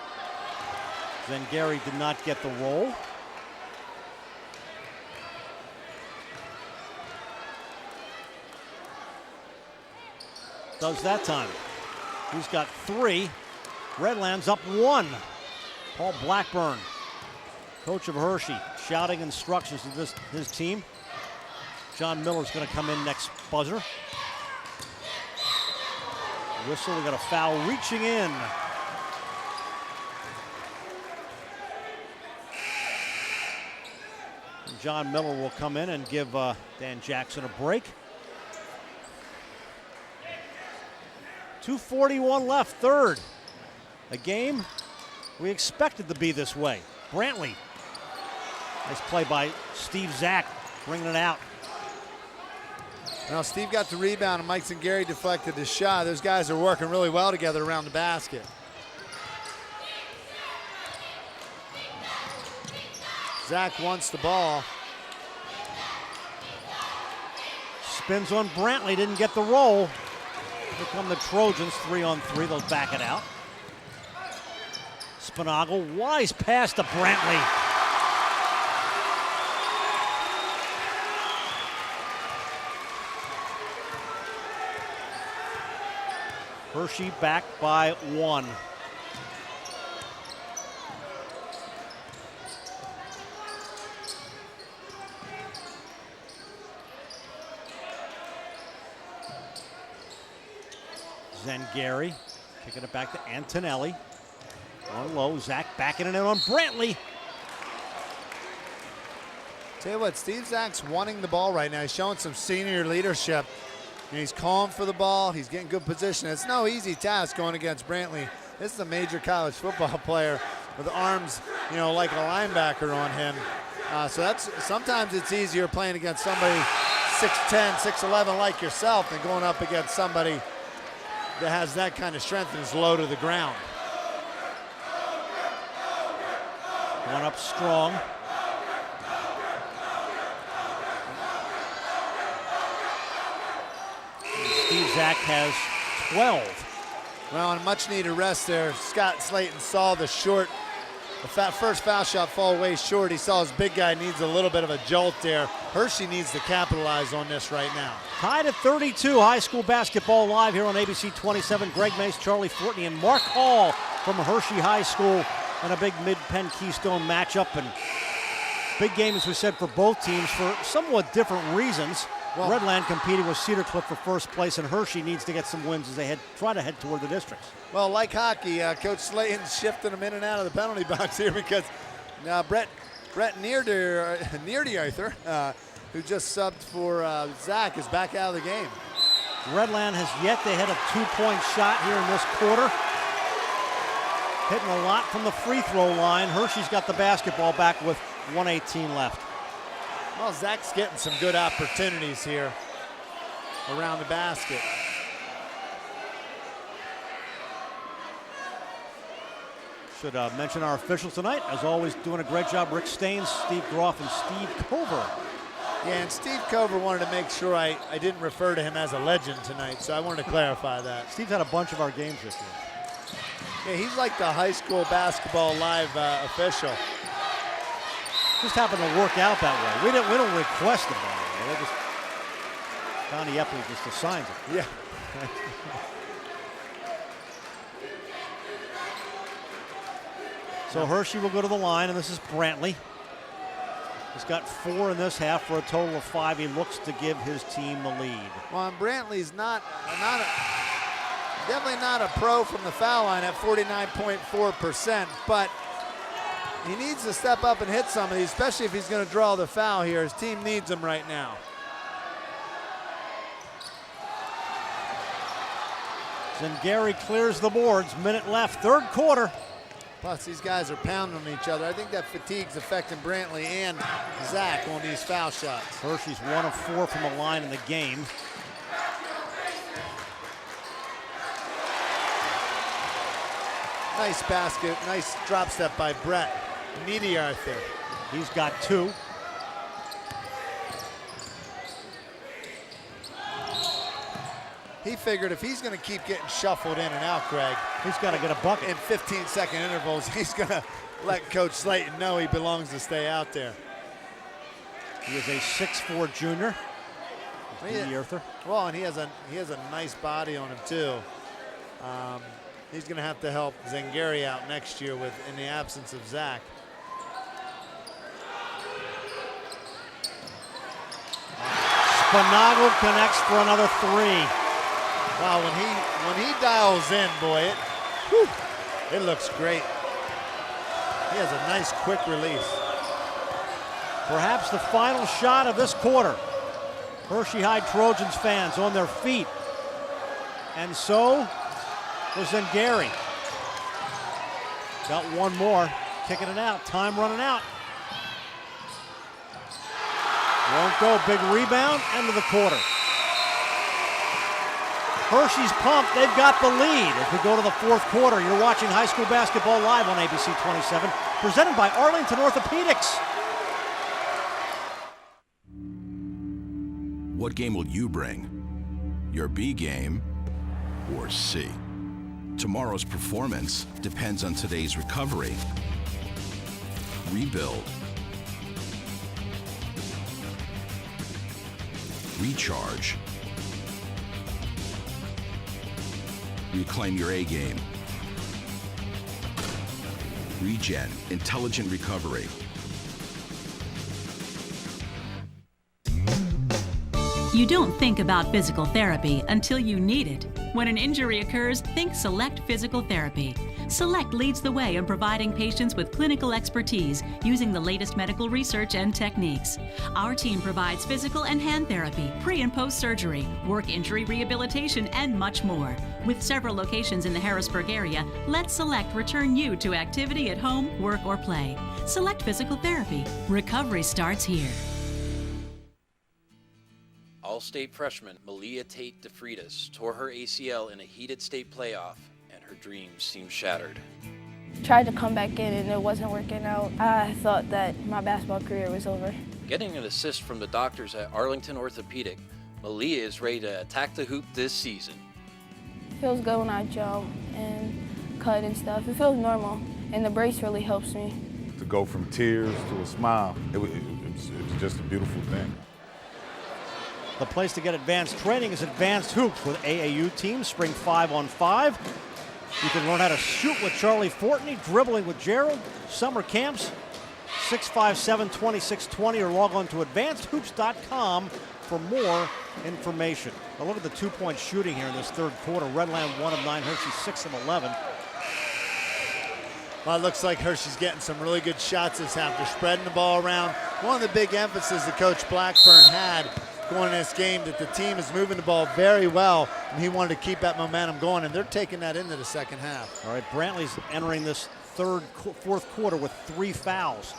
Zangari did not get the roll. Does that time. He's got 3. Redland's up 1. Paul Blackburn, coach of Hershey, shouting instructions to his team. John Miller's going to come in next buzzer. Whistle, we got a foul reaching in. And John Miller will come in and give Dan Jackson a break. 2:41 left, third. A game we expected to be this way. Brantley. Nice play by Steve Zach, bringing it out. Now Steve got the rebound and Mike Zangari deflected the shot. Those guys are working really well together around the basket. Zach wants the ball. Spins on Brantley, didn't get the roll. Here come the Trojans, 3-on-3. They'll back it out. Spinagle, wise pass to Brantley. Hershey back by 1. Zengari kicking it back to Antonelli. One low, Zach backing it in on Brantley. Tell you what, Steve Zach's wanting the ball right now. He's showing some senior leadership. And he's calling for the ball. He's getting good position. It's no easy task going against Brantley. This is a major college football player with arms, you know, like a linebacker on him. So that's sometimes it's easier playing against somebody 6'10", 6'11" like yourself than going up against somebody that has that kind of strength and is low to the ground. One up strong. Steve Zach has 12. Well, on a much needed rest there, Scott Slayton saw the first foul shot fall way short. He saw his big guy needs a little bit of a jolt there. Hershey needs to capitalize on this right now. Tied at 32, high school basketball live here on ABC 27. Greg Mace, Charlie Fortney, and Mark Hall from Hershey High School in a big Mid-Penn Keystone matchup. And big game, as we said, for both teams for somewhat different reasons. Well, Redland competing with Cedar Cliff for first place, and Hershey needs to get some wins as they try to head toward the districts. Well, like hockey, Coach Slayton's shifting them in and out of the penalty box here because Brett Neardyarthur, who just subbed for Zach, is back out of the game. Redland has yet to hit a 2-point shot here in this quarter. Hitting a lot from the free throw line. Hershey's got the basketball back with 1:18 left. Well, Zach's getting some good opportunities here around the basket. Should mention our officials tonight. As always, doing a great job. Rick Staines, Steve Groff, and Steve Cover. Yeah, and Steve Cover wanted to make sure I didn't refer to him as a legend tonight, so I wanted to clarify that. Steve's had a bunch of our games this year. Yeah, he's like the high school basketball live official. Just happened to work out that way. We don't request it that way. They just, Donnie Epley just assigns it. Yeah. So Hershey will go to the line, and this is Brantley. He's got 4 in this half for a total of 5. He looks to give his team the lead. Well, and Brantley's definitely not a pro from the foul line at 49.4%, but he needs to step up and hit some of these, especially if he's going to draw the foul here. His team needs him right now. Zengari clears the boards. Minute left, third quarter. Plus, these guys are pounding on each other. I think that fatigue's affecting Brantley and Zach on these foul shots. Hershey's 1 of 4 from the line in the game. Nice basket, nice drop step by Brett Neardyarthur. He's got 2. He figured if he's going to keep getting shuffled in and out, Greg, he's got to get a bucket. In 15-second intervals, he's going to let Coach Slayton know he belongs to stay out there. He is a 6'4" junior. Well, and he has a nice body on him too. He's going to have to help Zengari out next year in the absence of Zach. Spinagle connects for another 3. Wow, when he dials in, boy, it looks great. He has a nice quick release. Perhaps the final shot of this quarter. Hershey High Trojans fans on their feet. And so was Zengari. Got one more, kicking it out, time running out. Won't go, big rebound, end of the quarter. Hershey's pumped, they've got the lead. As we go to the fourth quarter, you're watching high school basketball live on ABC 27, presented by Arlington Orthopedics. What game will you bring? Your B game or C? Tomorrow's performance depends on today's recovery. Rebuild. Recharge. Reclaim your A game. Regen, intelligent recovery. You don't think about physical therapy until you need it. When an injury occurs, think Select Physical Therapy. Select leads the way in providing patients with clinical expertise using the latest medical research and techniques. Our team provides physical and hand therapy, pre and post surgery, work injury rehabilitation, and much more. With several locations in the Harrisburg area, let Select return you to activity at home, work, or play. Select Physical Therapy. Recovery starts here. All-state freshman Malia Tate DeFreitas tore her ACL in a heated state playoff, and her dreams seemed shattered. Tried to come back in and it wasn't working out. I thought that my basketball career was over. Getting an assist from the doctors at Arlington Orthopedic, Malia is ready to attack the hoop this season. It feels good when I jump and cut and stuff. It feels normal, and the brace really helps me. To go from tears to a smile, it's just a beautiful thing. The place to get advanced training is Advanced Hoops with AAU teams, spring 5-on-5. You can learn how to shoot with Charlie Fortney, dribbling with Gerald, summer camps, 657-2620, or log on to advancedhoops.com for more information. Now look at the two-point shooting here in this third quarter. Redland 1 of 9, Hershey 6 of 11. Well, it looks like Hershey's getting some really good shots this half. They're spreading the ball around. One of the big emphasis that Coach Blackburn had going in this game, that the team is moving the ball very well, and he wanted to keep that momentum going, and they're taking that into the second half. All right, Brantley's entering this fourth quarter with 3 fouls.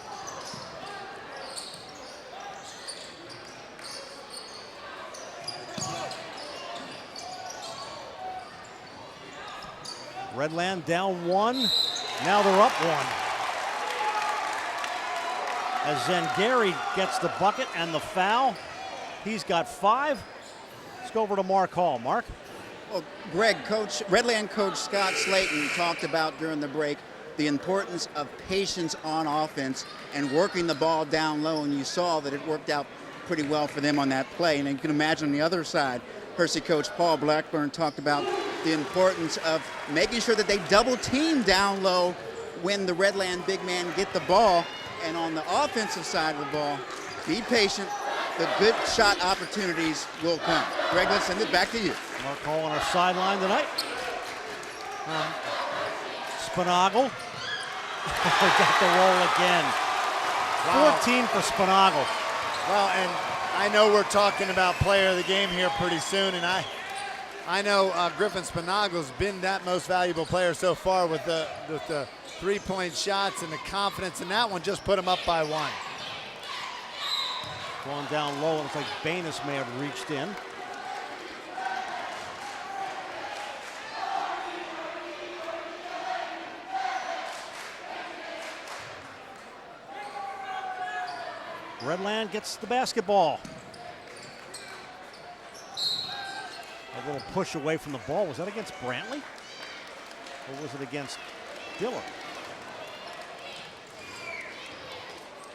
Redland down 1. Now they're up 1. As Zangari gets the bucket and the foul. He's got 5. Let's go over to Mark Hall. Mark? Well, Greg, Redland coach Scott Slayton talked about during the break the importance of patience on offense and working the ball down low, and you saw that it worked out pretty well for them on that play. And you can imagine on the other side, Hershey coach Paul Blackburn talked about the importance of making sure that they double team down low when the Redland big man get the ball. And on the offensive side of the ball, be patient. The good shot opportunities will come. Greg, let's send it back to you. Mark Hall on our sideline tonight. Spinagle. Got the roll again. Wow. 14 for Spinagle. Well, and I know we're talking about player of the game here pretty soon, and I know Griffin Spinagle's been that most valuable player so far with the three-point shots, and the confidence in that one just put him up by 1. Going down low, it looks like Banis may have reached in. Redland gets the basketball. A little push away from the ball. Was that against Brantley? Or was it against Diller?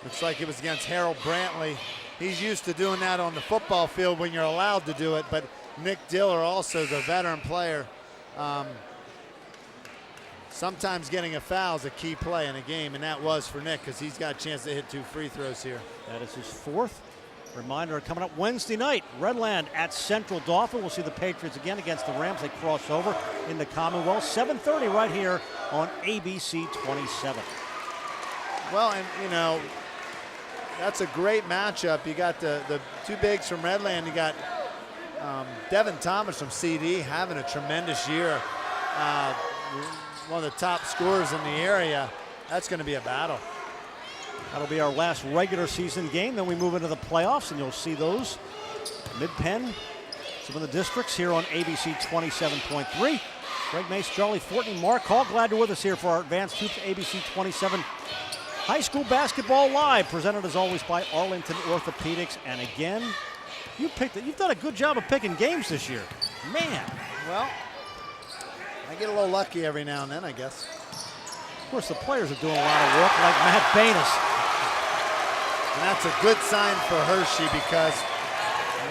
Looks like it was against Harold Brantley. He's used to doing that on the football field when you're allowed to do it, but Nick Diller, also the veteran player, sometimes getting a foul is a key play in a game, and that was for Nick because he's got a chance to hit 2 free throws here. That is his 4th. Reminder, coming up Wednesday night, Redland at Central Dauphin. We'll see the Patriots again against the Rams. They cross over in the Commonwealth. 7:30 right here on ABC 27. Well, and you know, that's a great matchup. You got the 2 bigs from Redland. You got Devin Thomas from CD having a tremendous year. One of the top scorers in the area. That's going to be a battle. That'll be our last regular season game. Then we move into the playoffs, and you'll see those. Mid-Penn, some of the districts here on ABC 27.3. Greg Mace, Charlie Fortney, Mark Hall, glad you're with us here for our Advanced Hoops ABC 27 High School Basketball Live, presented as always by Arlington Orthopedics. And again, you've done a good job of picking games this year. Man. Well, I get a little lucky every now and then, I guess. Of course, the players are doing a lot of work, like Matt Banis. And that's a good sign for Hershey because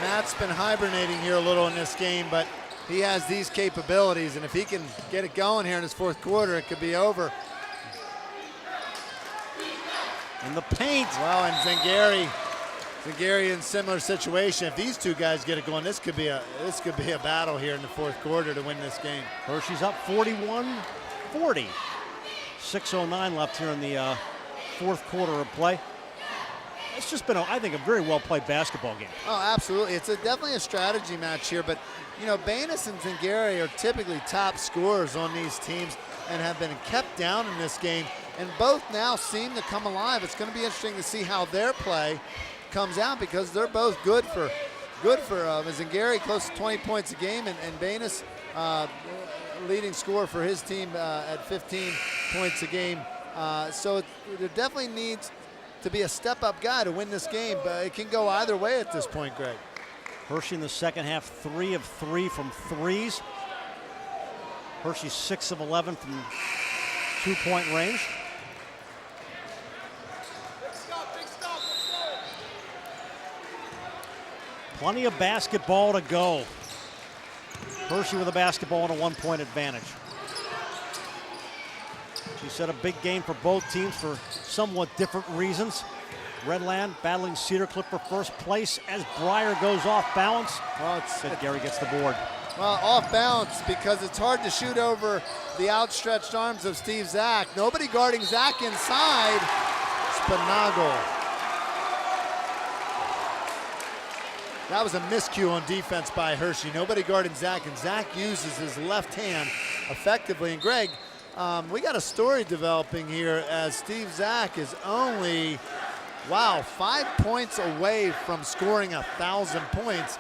Matt's been hibernating here a little in this game, but he has these capabilities, and if he can get it going here in his fourth quarter, it could be over. In the paint. Well, and Zangari in similar situation. If these two guys get it going, this could be a battle here in the fourth quarter to win this game. Hershey's up 41-40. 6:09 left here in the fourth quarter of play. It's just been, I think, a very well-played basketball game. Oh, absolutely. It's definitely a strategy match here, but, you know, Banis and Zangari are typically top scorers on these teams and have been kept down in this game, and both now seem to come alive. It's going to be interesting to see how their play comes out because they're both good for Zangari, close to 20 points a game, and Banis, leading scorer for his team at 15 points a game. So there definitely needs to be a step-up guy to win this game, but it can go either way at this point, Greg. Hershey in the second half, 3 of 3 from threes. Hershey 6 of 11 from two-point range. Plenty of basketball to go. Hershey with a basketball and a 1-point advantage. She said a big game for both teams for somewhat different reasons. Redland battling Cedar Cliff for first place as Breyer goes off balance. Well, Gary gets the board. Well, off balance because it's hard to shoot over the outstretched arms of Steve Zach. Nobody guarding Zach inside. Spinagle. That was a miscue on defense by Hershey. Nobody guarding Zach, and Zach uses his left hand effectively. And Greg, we got a story developing here as Steve Zach is only, 5 points away from scoring 1,000 points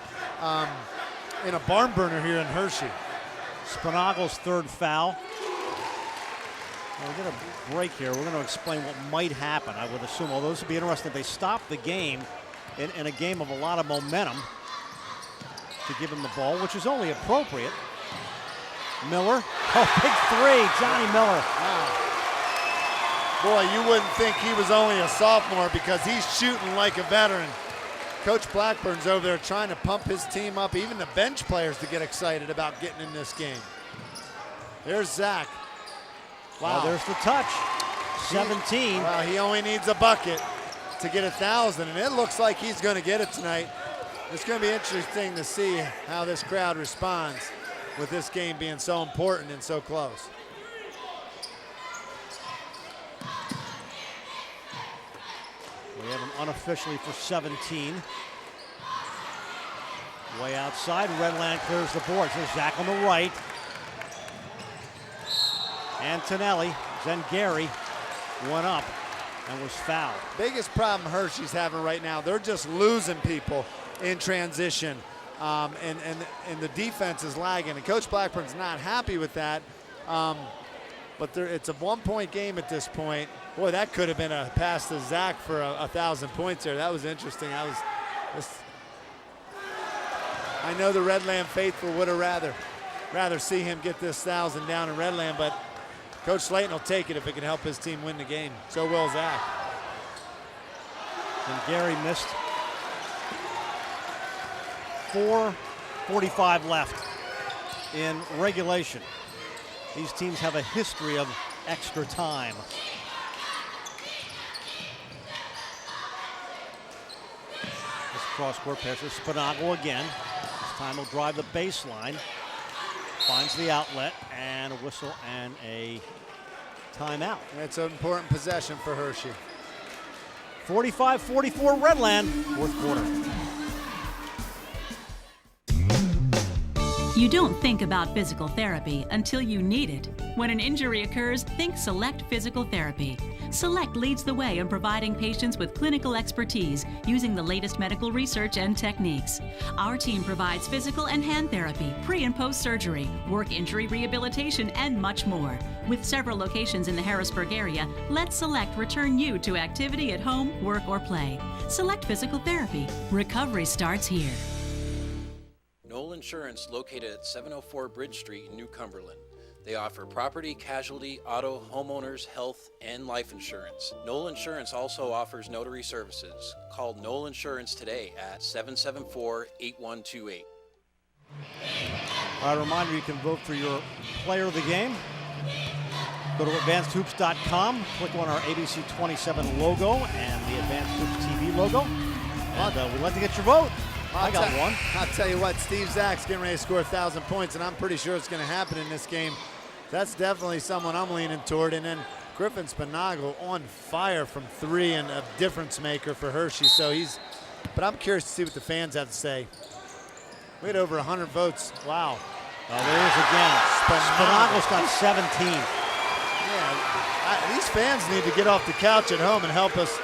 in a barn burner here in Hershey. Spinagle's third foul. We're going to break here. We're going to explain what might happen, I would assume. Although this would be interesting if they stop the game in a game of a lot of momentum to give him the ball, which is only appropriate. Miller, big three, Johnny Miller. Wow. Boy, you wouldn't think he was only a sophomore because he's shooting like a veteran. Coach Blackburn's over there trying to pump his team up, even the bench players to get excited about getting in this game. There's Zach. Wow. There's the touch. 17. Wow, he only needs a bucket to get 1,000, and it looks like he's going to get it tonight. It's going to be interesting to see how this crowd responds with this game being so important and so close. We have him unofficially for 17. Way outside, Redland clears the boards. There's Zach on the right. Antonelli, Zangari went up and was fouled. Biggest problem Hershey's having right now, they're just losing people in transition. And the defense is lagging, and Coach Blackburn's not happy with that. But it's a 1-point game at this point. Boy, that could have been a pass to Zach for 1,000 points there. That was interesting. I know the Redland faithful would have rather see him get this 1,000 down in Redland, but Coach Slayton will take it if it can help his team win the game. So will Zach. And Gary missed. 4:45 left in regulation. These teams have a history of extra time. This cross-court pass is Spinagle again. This time he'll drive the baseline. Finds the outlet and a whistle and a timeout. It's an important possession for Hershey. 45-44 Redland, fourth quarter. You don't think about physical therapy until you need it. When an injury occurs, think Select Physical Therapy. Select leads the way in providing patients with clinical expertise using the latest medical research and techniques. Our team provides physical and hand therapy, pre- and post-surgery, work injury rehabilitation, and much more. With several locations in the Harrisburg area, let Select return you to activity at home, work, or play. Select Physical Therapy. Recovery starts here. Knoll Insurance, located at 704 Bridge Street in New Cumberland. They offer property, casualty, auto, homeowners, health, and life insurance. Knoll Insurance also offers notary services. Call Knoll Insurance today at 774-8128. A reminder, you can vote for your player of the game. Go to advancedhoops.com, click on our ABC 27 logo and the Advanced Hoops TV logo. And we'd like to get your vote. I got one. I'll tell you what, Steve Zach's getting ready to score 1,000 points, and I'm pretty sure it's going to happen in this game. That's definitely someone I'm leaning toward. And then Griffin Spinagle on fire from 3 and a difference maker for Hershey. But I'm curious to see what the fans have to say. We had over 100 votes. Wow. There it is again. Spinagle's got 17. Yeah, these fans need to get off the couch at home and help us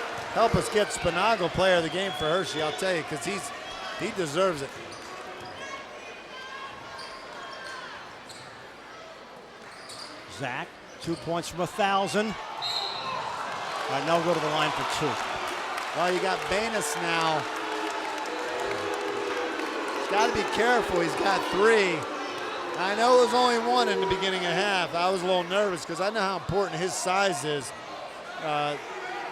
get Spinagle player of the game for Hershey. I'll tell you, because he deserves it. Zach, 2 points from 1,000. All right, now we'll go to the line for 2. Well, you got Banis now. He's got to be careful. He's got 3. I know it was only 1 in the beginning of half. I was a little nervous because I know how important his size is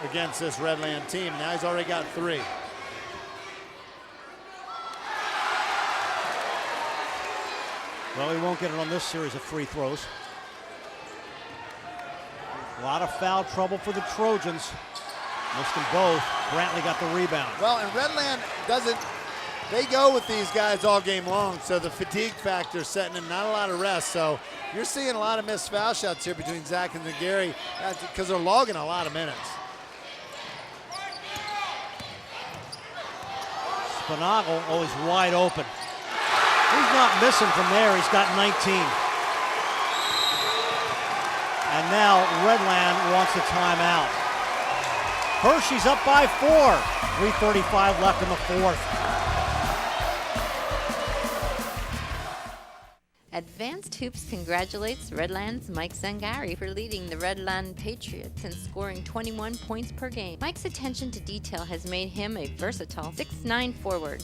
against this Redland team. Now he's already got 3. Well, he won't get it on this series of free throws. A lot of foul trouble for the Trojans. Missed them both. Brantley got the rebound. Well, and Redland they go with these guys all game long, so the fatigue factor is setting in, not a lot of rest. So you're seeing a lot of missed foul shots here between Zach and Gary because they're logging a lot of minutes. Spinagle always wide open. He's not missing from there. He's got 19. And now Redland wants a timeout. Hershey's up by 4. 3:35 left in the fourth. Advanced Hoops congratulates Redland's Mike Zangari for leading the Redland Patriots and scoring 21 points per game. Mike's attention to detail has made him a versatile 6'9" forward.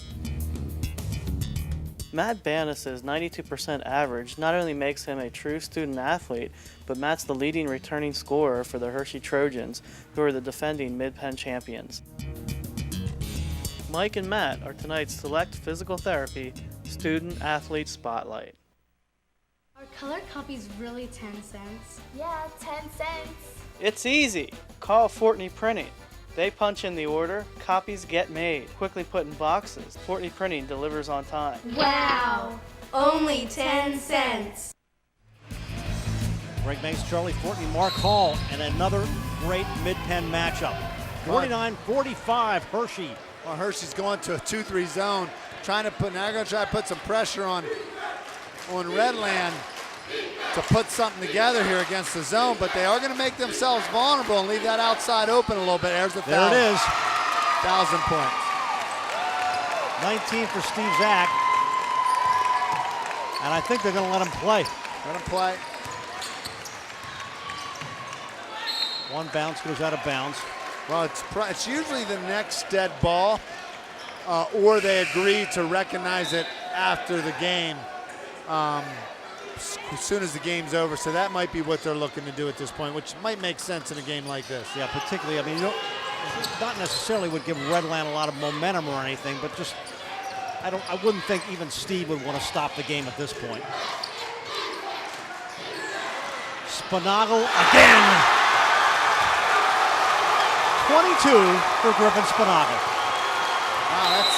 Matt Banis's 92% average not only makes him a true student athlete, but Matt's the leading returning scorer for the Hershey Trojans, who are the defending Mid-Penn champions. Mike and Matt are tonight's Select Physical Therapy Student Athlete Spotlight. Are color copies really 10 cents? Yeah, 10 cents. It's easy. Call Fortney Printing. They punch in the order, copies get made, quickly put in boxes. Fortney Printing delivers on time. Wow! Only 10 cents. Greg Mace, Charlie Fortney, Mark Hall, and another great Mid-Penn matchup. 49-45 Hershey. Well, Hershey's going to a 2-3 zone, now they're going to try to put some pressure on Redland to put something together here against the zone, but they are going to make themselves vulnerable and leave that outside open a little bit. There's the foul. There it is. 1,000 points. 19 for Steve Zach. And I think they're going to let him play. Let him play. One bounce goes out of bounds. Well, it's usually the next dead ball, or they agree to recognize it after the game. As soon as the game's over, so that might be what they're looking to do at this point, which might make sense in a game like this. Yeah, particularly, I mean, not necessarily would give Redland a lot of momentum or anything, but just, I wouldn't think even Steve would want to stop the game at this point. Spinagle again. 22 for Griffin Spinagle. Wow, that's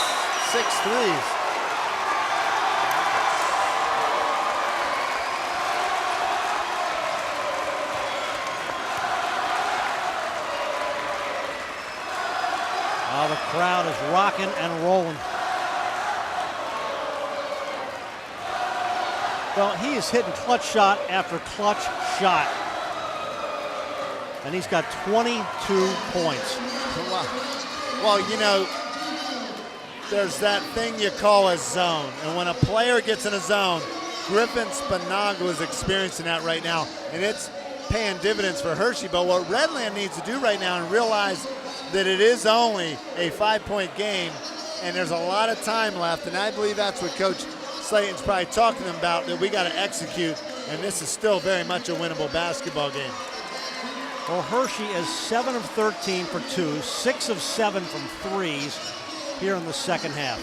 6 threes. The crowd is rocking and rolling. Well, he is hitting clutch shot after clutch shot. And he's got 22 points. Well, you know, there's that thing you call a zone. And when a player gets in a zone, Griffin Spinagle is experiencing that right now. And it's paying dividends for Hershey. But what Redland needs to do right now and realize that it is only a 5-point game and there's a lot of time left, and I believe that's what Coach Slayton's probably talking about, that we got to execute, And this is still very much a winnable basketball game. Well, Hershey is 7 of 13 for 2, 6 of 7 from threes here in the second half.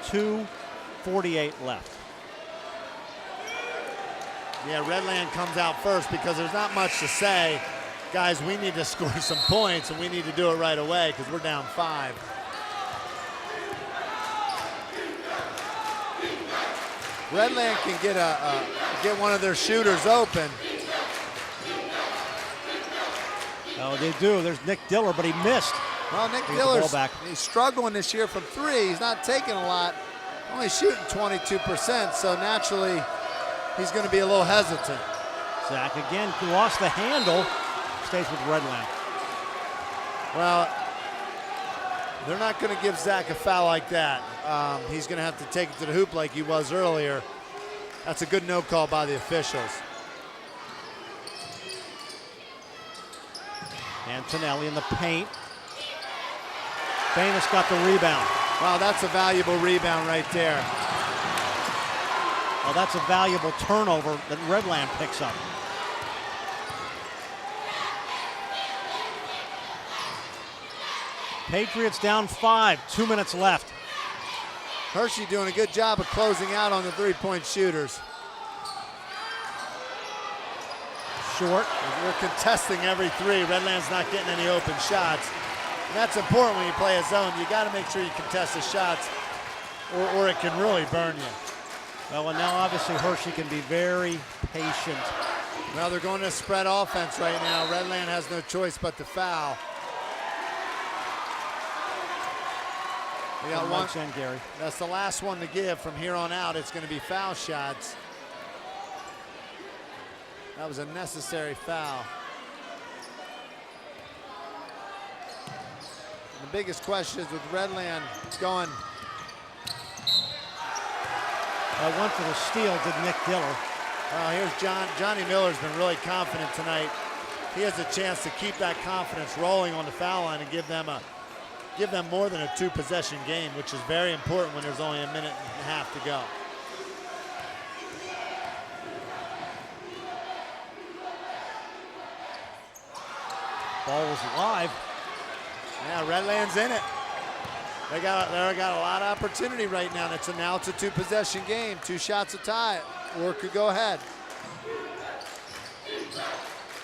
2:48 left. Yeah, Redland comes out first because there's not much to say. Guys, we need to score some points, and we need to do it right away because we're down 5. Redland can get one of their shooters open. Oh, they do. There's Nick Diller, but he missed. Well, Nick Diller's he's struggling this year from 3. He's not taking a lot, only shooting 22%, so naturally he's going to be a little hesitant. Zach again lost the handle, stays with Redland. Well, they're not going to give Zach a foul like that. He's going to have to take it to the hoop like he was earlier. That's a good no call by the officials. Antonelli in the paint. Famous got the rebound. Wow, that's a valuable rebound right there. Well, that's a valuable turnover that Redland picks up. Patriots down 5, 2 minutes left. Hershey doing a good job of closing out on the three-point shooters. Short. We're contesting every 3. Redland's not getting any open shots. And that's important when you play a zone. You got to make sure you contest the shots or it can really burn you. Well, and now obviously Hershey can be very patient. Well, they're going to spread offense right now. Redland has no choice but to foul. We got one. Gary. That's the last one to give. From here on out, it's going to be foul shots. That was a necessary foul. The biggest question is with Redland going. One for the steal did Nick Diller. Here's Johnny Miller's been really confident tonight. He has a chance to keep that confidence rolling on the foul line and give them more than a 2-possession game, which is very important when there's only a minute and a half to go. Ball was live. Yeah, Redland's in it. They got a lot of opportunity right now. Now it's a 2-possession game. 2 shots to tie it, or it could go ahead.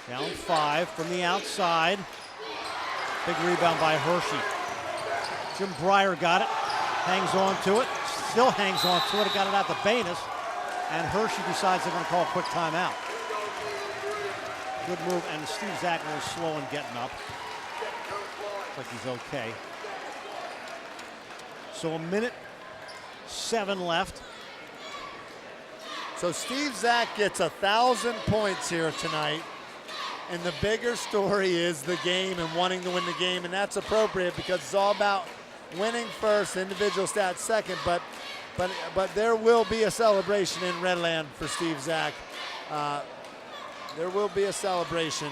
Down 5 from the outside. Big rebound by Hershey. Jim Breyer got it, hangs on to it, still hangs on to it. Got it out to Banis, and Hershey decides they're going to call a quick timeout. Good move, and Steve Zach was slow in getting up. Looks like he's okay. So 1:07 left. So Steve Zach gets 1,000 points here tonight. And the bigger story is the game and wanting to win the game. And that's appropriate because it's all about winning first, individual stats second. But there will be a celebration in Redland for Steve Zach. There will be a celebration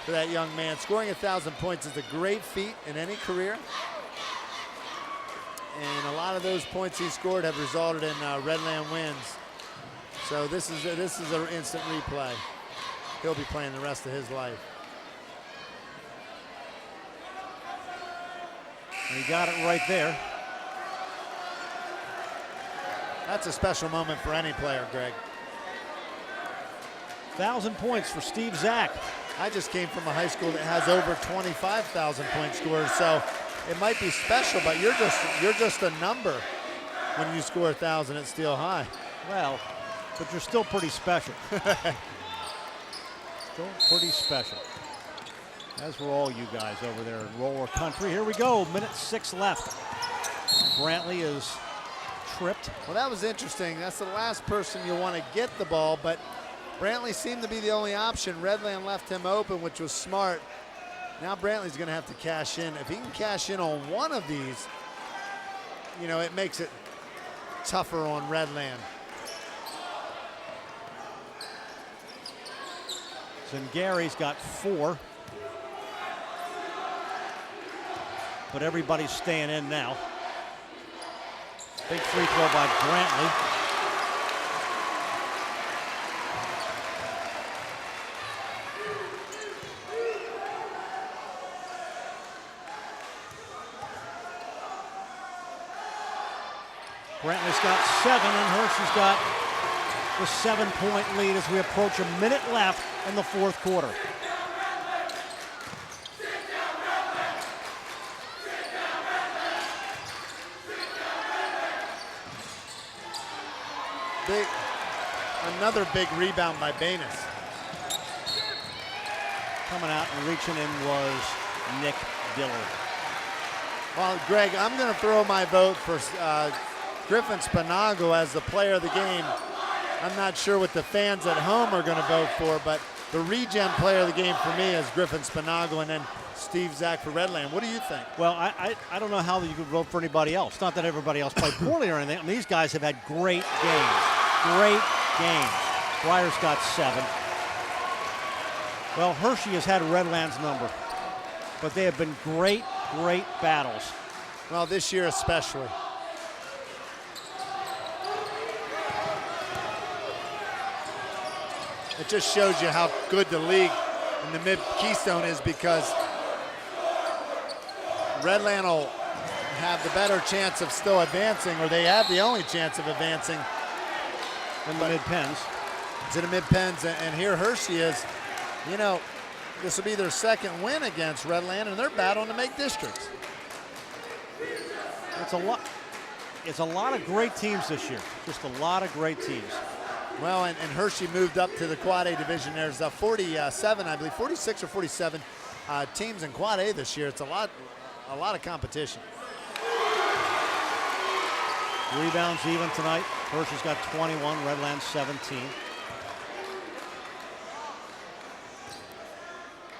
for that young man. Scoring 1,000 points is a great feat in any career. And a lot of those points he scored have resulted in Redland wins. So this is an instant replay. He'll be playing the rest of his life. And he got it right there. That's a special moment for any player, Greg. 1,000 points for Steve Zach. I just came from a high school that has over 25,000 point scorers, so it might be special, but you're just a number when you score 1,000 at Steel High. Well, but you're still pretty special. Still pretty special. As were all you guys over there in Roller Country. Here we go, 1:06 left. Brantley is tripped. Well, that was interesting. That's the last person you want to get the ball, but Brantley seemed to be the only option. Redland left him open, which was smart. Now Brantley's going to have to cash in. If he can cash in on one of these, you know, it makes it tougher on Redland. Zangary's got 4. But everybody's staying in now. Big free throw by Brantley. Brantley's got 7, and Hershey's got the 7-point lead as we approach a minute left in the fourth quarter. Another big rebound by Banis. Coming out and reaching in was Nick Dillard. Well, Greg, I'm going to throw my vote for Griffin Spinago as the player of the game. I'm not sure what the fans at home are going to vote for, but the regen player of the game for me is Griffin Spinago, and then Steve Zach for Redland. What do you think? Well, I don't know how you could vote for anybody else. Not that everybody else played poorly or anything. I mean, these guys have had great games. Great games. Breyer's got 7. Well, Hershey has had Redland's number, but they have been great, great battles. Well, this year especially. It just shows you how good the league in the mid-Keystone is, because Redland will have the better chance of still advancing, or they have the only chance of advancing. In the mid-Pens. It's in the mid-Pens, and here Hershey is, you know, this will be their second win against Redland, and they're battling to make districts. It's a lot of great teams this year. Just a lot of great teams. Well, and Hershey moved up to the Quad A division. There's 47, I believe, 46 or 47 teams in Quad A this year. It's a lot of competition. Rebounds even tonight. Hershey's got 21, Redland 17.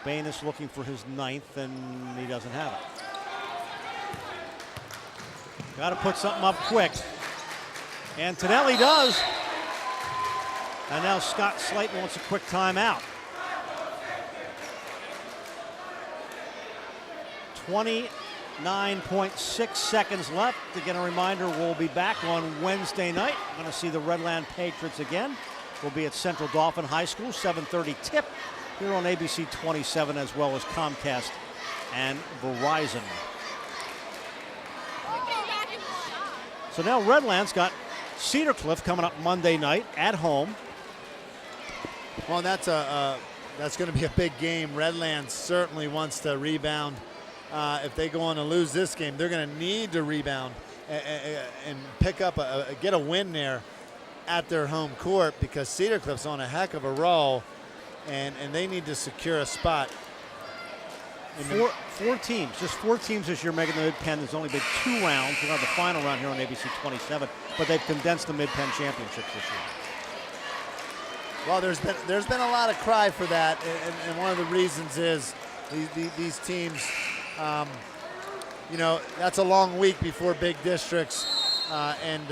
Banis looking for his 9th, and he doesn't have it. Got to put something up quick. And Tonelli does. And now Scott Slayton wants a quick timeout. 29.6 seconds left. Again, a reminder, we'll be back on Wednesday night. We're going to see the Redland Patriots again. We'll be at Central Dauphin High School, 7:30 tip here on ABC 27, as well as Comcast and Verizon. So now Redland's got Cedar Cliff coming up Monday night at home. Well, that's going to be a big game. Redland certainly wants to rebound. If they go on to lose this game, they're going to need to rebound and pick up get a win there at their home court, because Cedar Cliff's on a heck of a roll, and they need to secure a spot. Four teams, just 4 teams this year making the Mid-Penn. There's only been 2 rounds. We're on the final round here on ABC 27, but they've condensed the Mid-Penn championships this year. Well, there's been a lot of cry for that, and one of the reasons is these teams, you know, that's a long week before big districts, and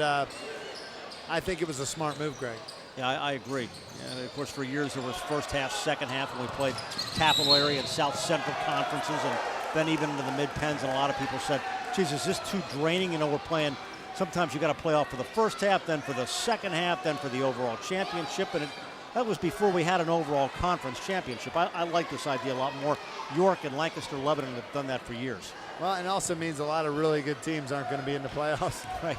I think it was a smart move, Greg. Yeah, I agree. And of course, for years there was first half, second half, and we played capital area and South Central conferences, and then even into the Mid-Pens, and a lot of people said, geez, is this too draining? You know, we're playing, sometimes you got to play off for the first half, then for the second half, then for the overall championship, and that was before we had an overall conference championship. I like this idea a lot more. York and Lancaster, Lebanon have done that for years. Well, it also means a lot of really good teams aren't going to be in the playoffs. Right.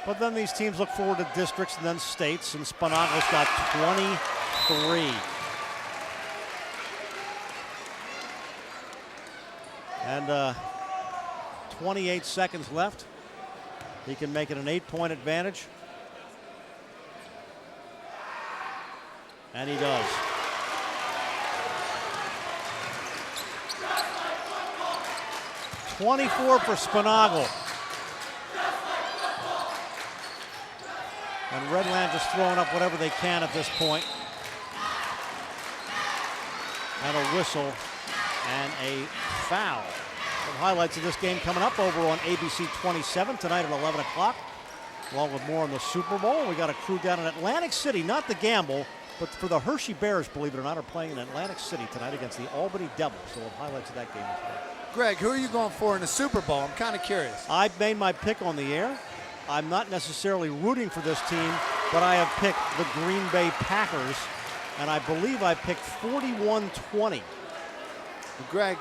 But then these teams look forward to districts and then states, and Spinago's got 23. And 28 seconds left. He can make it an 8-point advantage. And he does. .24 for Spinago. And Redland just throwing up whatever they can at this point. And a whistle and a foul. Some highlights of this game coming up over on ABC 27 tonight at 11 o'clock. Along with more on the Super Bowl. We got a crew down in Atlantic City, not the Gamble, but for the Hershey Bears, believe it or not, are playing in Atlantic City tonight against the Albany Devils. So we'll have highlights of that game as well. Greg, who are you going for in the Super Bowl? I'm kind of curious. I've made my pick on the air. I'm not necessarily rooting for this team, but I have picked the Green Bay Packers, and I believe I picked 41-20. Greg,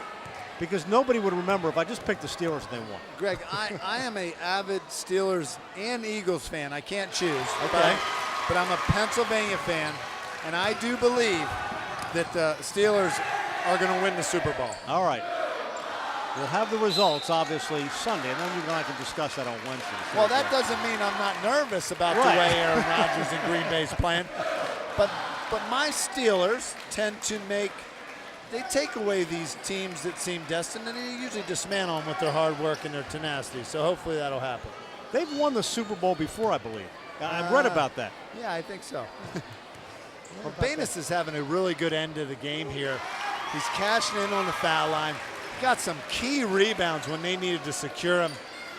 because nobody would remember if I just picked the Steelers and they won. Greg, I am a avid Steelers and Eagles fan. I can't choose. Okay. But I'm a Pennsylvania fan, and I do believe that the Steelers are going to win the Super Bowl. All right. We'll have the results, obviously, Sunday, and then you and I can discuss that on Wednesday. Well, that doesn't mean I'm not nervous about the way Aaron Rodgers and Green Bay's playing. But my Steelers tend to they take away these teams that seem destined, and they usually dismantle them with their hard work and their tenacity. So hopefully that'll happen. They've won the Super Bowl before, I believe. I've read about that. Yeah, I think so. Urbanus is having a really good end of the game here. He's cashing in on the foul line. Got some key rebounds when they needed to secure him.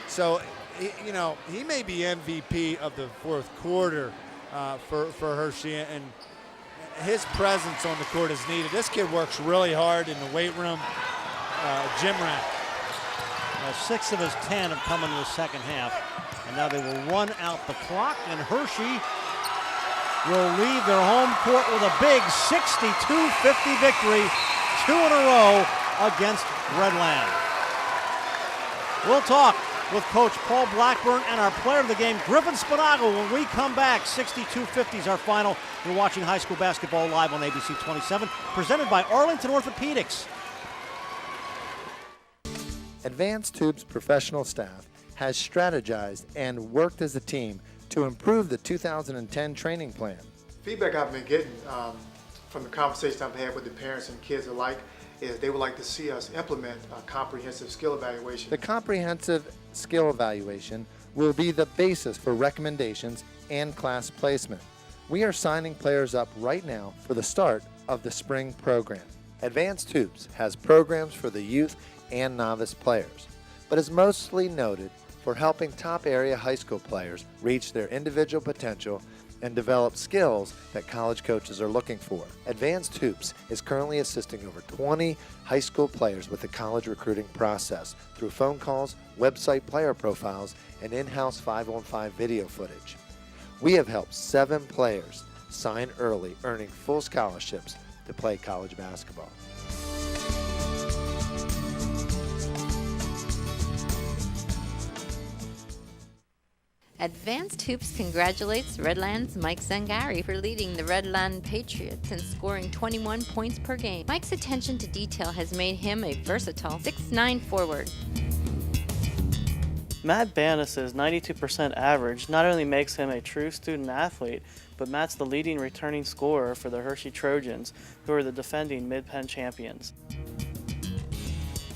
So, he may be MVP of the fourth quarter for Hershey, and his presence on the court is needed. This kid works really hard in the weight room, gym rat. 6 of his 10 have come into the second half, and now they will run out the clock, and Hershey will leave their home court with a big 62-50 victory, 2 in a row against Redland. We'll talk with Coach Paul Blackburn and our player of the game, Griffin Spinagle, when we come back. 62-50 is our final. You're watching high school basketball live on ABC 27, presented by Arlington Orthopedics. Advanced Tube's professional staff has strategized and worked as a team to improve the 2010 training plan. Feedback I've been getting from the conversations I've had with the parents and kids alike is they would like to see us implement a comprehensive skill evaluation. The comprehensive skill evaluation will be the basis for recommendations and class placement. We are signing players up right now for the start of the spring program. Advanced Tubes has programs for the youth and novice players, but is mostly noted for helping top area high school players reach their individual potential and develop skills that college coaches are looking for. Advanced Hoops is currently assisting over 20 high school players with the college recruiting process through phone calls, website player profiles, and in-house 5-on-5 video footage. We have helped 7 players sign early, earning full scholarships to play college basketball. Advanced Hoops congratulates Redlands' Mike Zangari for leading the Redland Patriots and scoring 21 points per game. Mike's attention to detail has made him a versatile 6'9" forward. Matt Bannis's 92% average not only makes him a true student athlete, but Matt's the leading returning scorer for the Hershey Trojans, who are the defending Mid-Penn champions.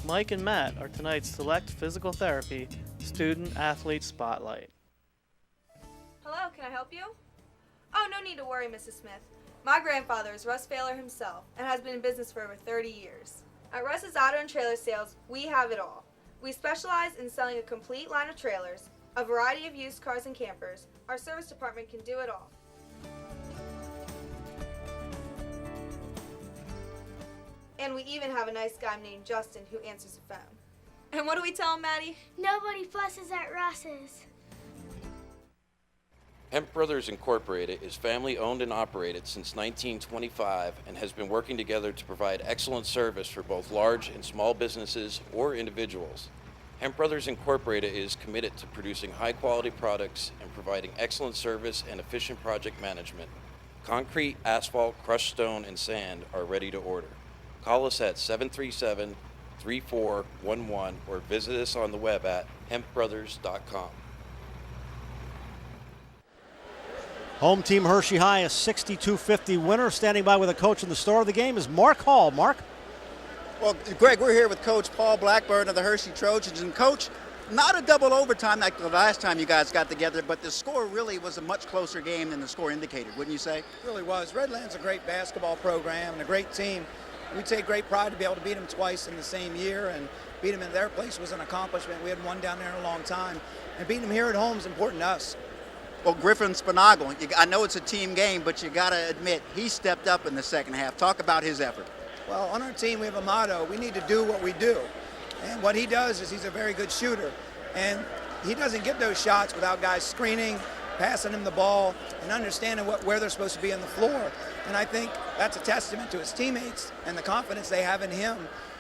Mike and Matt are tonight's Select Physical Therapy Student Athlete Spotlight. Hello, can I help you? Oh, no need to worry, Mrs. Smith. My grandfather is Russ Failer himself and has been in business for over 30 years. At Russ's Auto and Trailer Sales, we have it all. We specialize in selling a complete line of trailers, a variety of used cars and campers. Our service department can do it all. And we even have a nice guy named Justin who answers the phone. And what do we tell him, Maddie? Nobody fusses at Russ's. Hemp Brothers Incorporated is family owned and operated since 1925 and has been working together to provide excellent service for both large and small businesses or individuals. Hemp Brothers Incorporated is committed to producing high quality products and providing excellent service and efficient project management. Concrete, asphalt, crushed stone, and sand are ready to order. Call us at 737-3411 or visit us on the web at hempbrothers.com. Home team Hershey High, a 62-50 winner. Standing by with a coach in the star of the game is Mark Hall. Mark? Well, Greg, we're here with Coach Paul Blackburn of the Hershey Trojans. And, Coach, not a double overtime like the last time you guys got together, but the score really was a much closer game than the score indicated, wouldn't you say? It really was. Redland's a great basketball program and a great team. We take great pride to be able to beat them twice in the same year, and beat them in their place was an accomplishment. We hadn't won down there in a long time, and beating them here at home is important to us. Well, Griffin Spinagle, I know it's a team game, but you got to admit, he stepped up in the second half. Talk about his effort. Well, on our team, we have a motto. We need to do what we do. And what he does is he's a very good shooter. And he doesn't get those shots without guys screening, passing him the ball, and understanding where they're supposed to be on the floor. And I think that's a testament to his teammates and the confidence they have in him,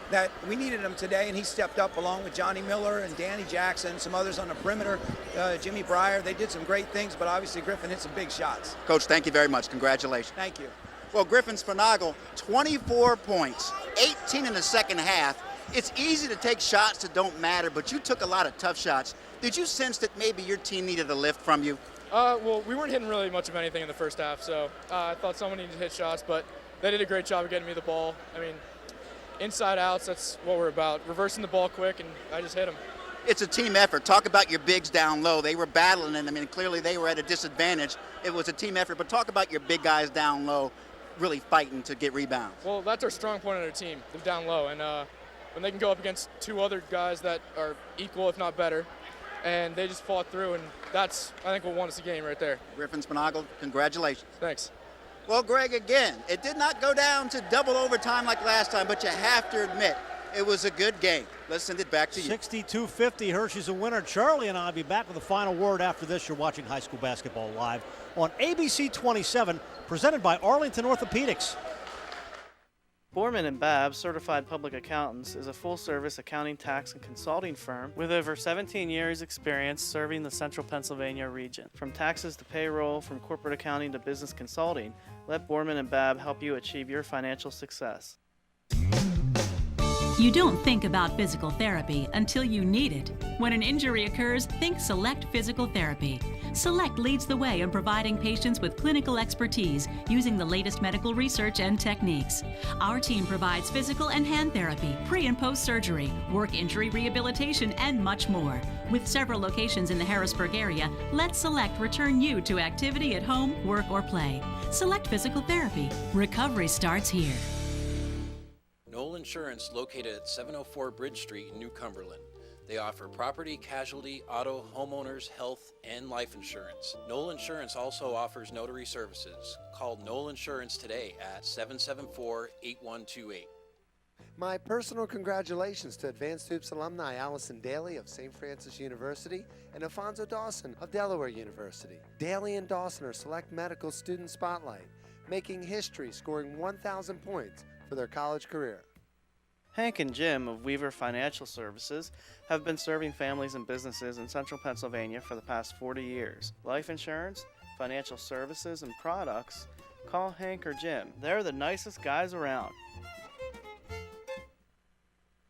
that we needed him today, and he stepped up along with Johnny Miller and Danny Jackson, some others on the perimeter, Jimmy Breyer. They did some great things, but obviously Griffin hit some big shots. Coach, thank you very much. Congratulations. Thank you. Well, Griffin Spinagle, 24 points, 18 in the second half. It's easy to take shots that don't matter, but you took a lot of tough shots. Did you sense that maybe your team needed a lift from you? Well, we weren't hitting really much of anything in the first half, so I thought someone needed to hit shots, but they did a great job of getting me the ball. I mean, inside outs, that's what we're about. Reversing the ball quick, and I just hit them. It's a team effort. Talk about your bigs down low. They were battling, and I mean, clearly they were at a disadvantage. It was a team effort, but talk about your big guys down low really fighting to get rebounds. Well, that's our strong point on our team, they're down low, and when they can go up against two other guys that are equal, if not better, and they just fought through, and that's, I think, what won us the game right there. Griffin Spinagle, congratulations. Thanks. Well, Greg, again, it did not go down to double overtime like last time, but you have to admit, it was a good game. Let's send it back to you. 62-50, Hershey's a winner. Charlie and I will be back with the final word after this. You're watching High School Basketball Live on ABC 27, presented by Arlington Orthopedics. Borman & Babb Certified Public Accountants is a full-service accounting, tax, and consulting firm with over 17 years' experience serving the central Pennsylvania region. From taxes to payroll, from corporate accounting to business consulting, let Borman & Babb help you achieve your financial success. You don't think about physical therapy until you need it. When an injury occurs, think Select Physical Therapy. Select leads the way in providing patients with clinical expertise using the latest medical research and techniques. Our team provides physical and hand therapy, pre- and post-surgery, work injury rehabilitation, and much more. With several locations in the Harrisburg area, let Select return you to activity at home, work, or play. Select Physical Therapy. Recovery starts here. Knoll Insurance, located at 704 Bridge Street in New Cumberland. They offer property, casualty, auto, homeowners, health, and life insurance. Knoll Insurance also offers notary services. Call Knoll Insurance today at 774-8128. My personal congratulations to Advanced Hoops alumni Allison Daly of St. Francis University and Alfonso Dawson of Delaware University. Daly and Dawson are Select Medical Student Spotlight, making history, scoring 1,000 points for their college career. Hank and Jim of Weaver Financial Services have been serving families and businesses in central Pennsylvania for the past 40 years. Life insurance, financial services, and products, call Hank or Jim. They're the nicest guys around.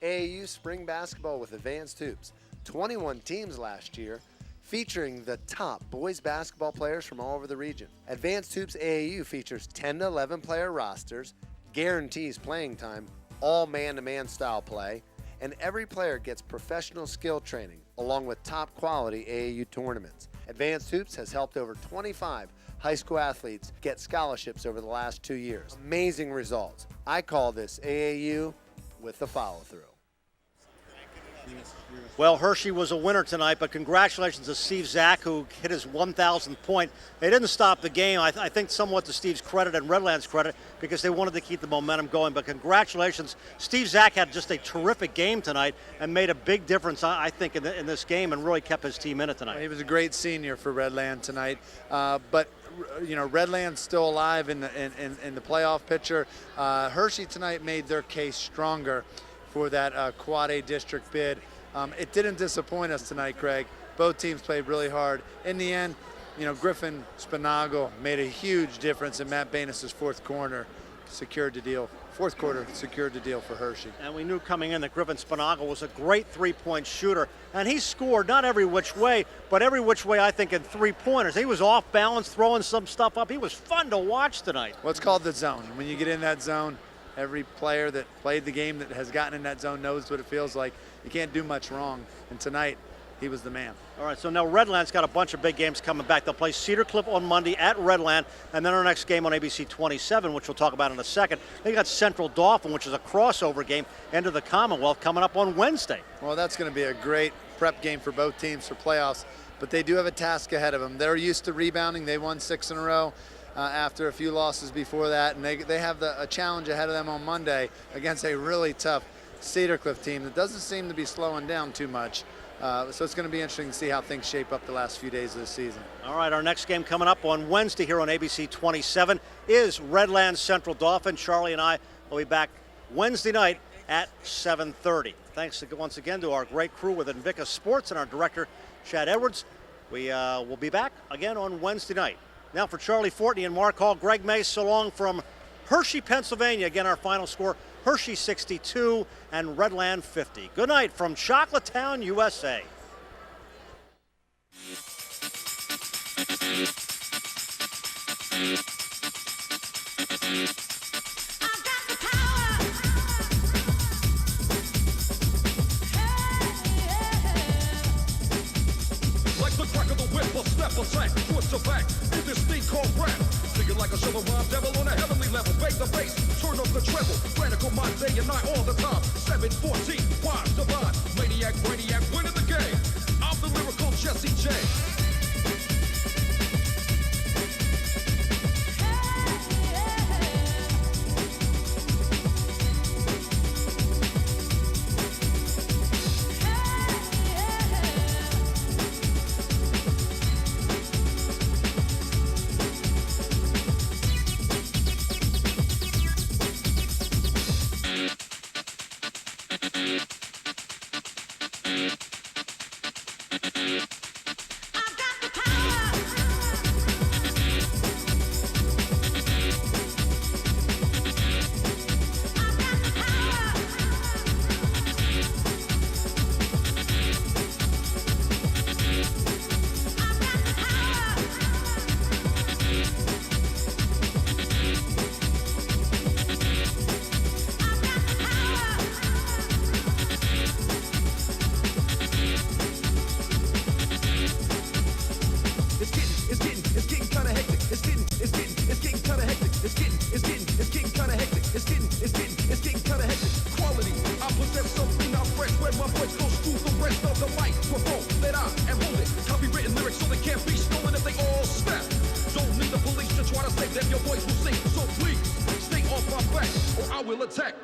AAU Spring Basketball with Advanced Hoops. 21 teams last year, featuring the top boys basketball players from all over the region. Advanced Hoops AAU features 10 to 11 player rosters, guarantees playing time, all man-to-man style play, and every player gets professional skill training along with top quality AAU tournaments. Advanced Hoops has helped over 25 high school athletes get scholarships over the last 2 years. Amazing results. I call this AAU with the follow-through. Well, Hershey was a winner tonight, but congratulations to Steve Zach, who hit his 1,000th point. They didn't stop the game, I think somewhat to Steve's credit and Redland's credit, because they wanted to keep the momentum going. But congratulations. Steve Zach had just a terrific game tonight and made a big difference, I think, in this game, and really kept his team in it tonight. He was a great senior for Redland tonight, but you know, Redland's still alive in the playoff picture. Hershey tonight made their case stronger for that Quad A district bid. It didn't disappoint us tonight, Craig. Both teams played really hard. In the end, you know, Griffin Spinagle made a huge difference in Matt Banis's fourth quarter secured the deal for Hershey. And we knew coming in that Griffin Spinagle was a great three-point shooter, and he scored not every which way, but every which way, I think, in three-pointers. He was off balance, throwing some stuff up. He was fun to watch tonight. Well, it's called the zone. When you get in that zone, every player that played the game that has gotten in that zone knows what it feels like. You can't do much wrong, and tonight he was the man. All right, so now Redland's got a bunch of big games coming back. They'll play Cedar Cliff on Monday at Redland, and then our next game on ABC 27, which we'll talk about in a second. They got Central Dauphin, which is a crossover game into the Commonwealth, coming up on Wednesday. Well, that's going to be a great prep game for both teams for playoffs, but they do have a task ahead of them. They're used to rebounding. They won 6 in a row after a few losses before that, and they have a challenge ahead of them on Monday against a really tough Cedar Cliff team that doesn't seem to be slowing down too much. So it's going to be interesting to see how things shape up the last few days of the season. All right, our next game coming up on Wednesday here on ABC 27 is Redlands Central Dolphins. Charlie and I will be back Wednesday night at 7:30. Thanks once again to our great crew with Invicta Sports and our director, Chad Edwards. We will be back again on Wednesday night. Now for Charlie Fortney and Mark Hall, Greg Mace, so long from Hershey, Pennsylvania. Again, our final score, Hershey 62 and Redland 50. Good night from Chocolatetown, USA. Like the crack of the whip, a step, a sack, towards your back, in this thing called rap. Singing like a shovel rhyme devil on a heavenly level. Bake the bass, turn up the treble. Radical mind day and night all the time. 714, wise, divine. Maniac, brainiac, winning the game. I'm the lyrical Jesse James.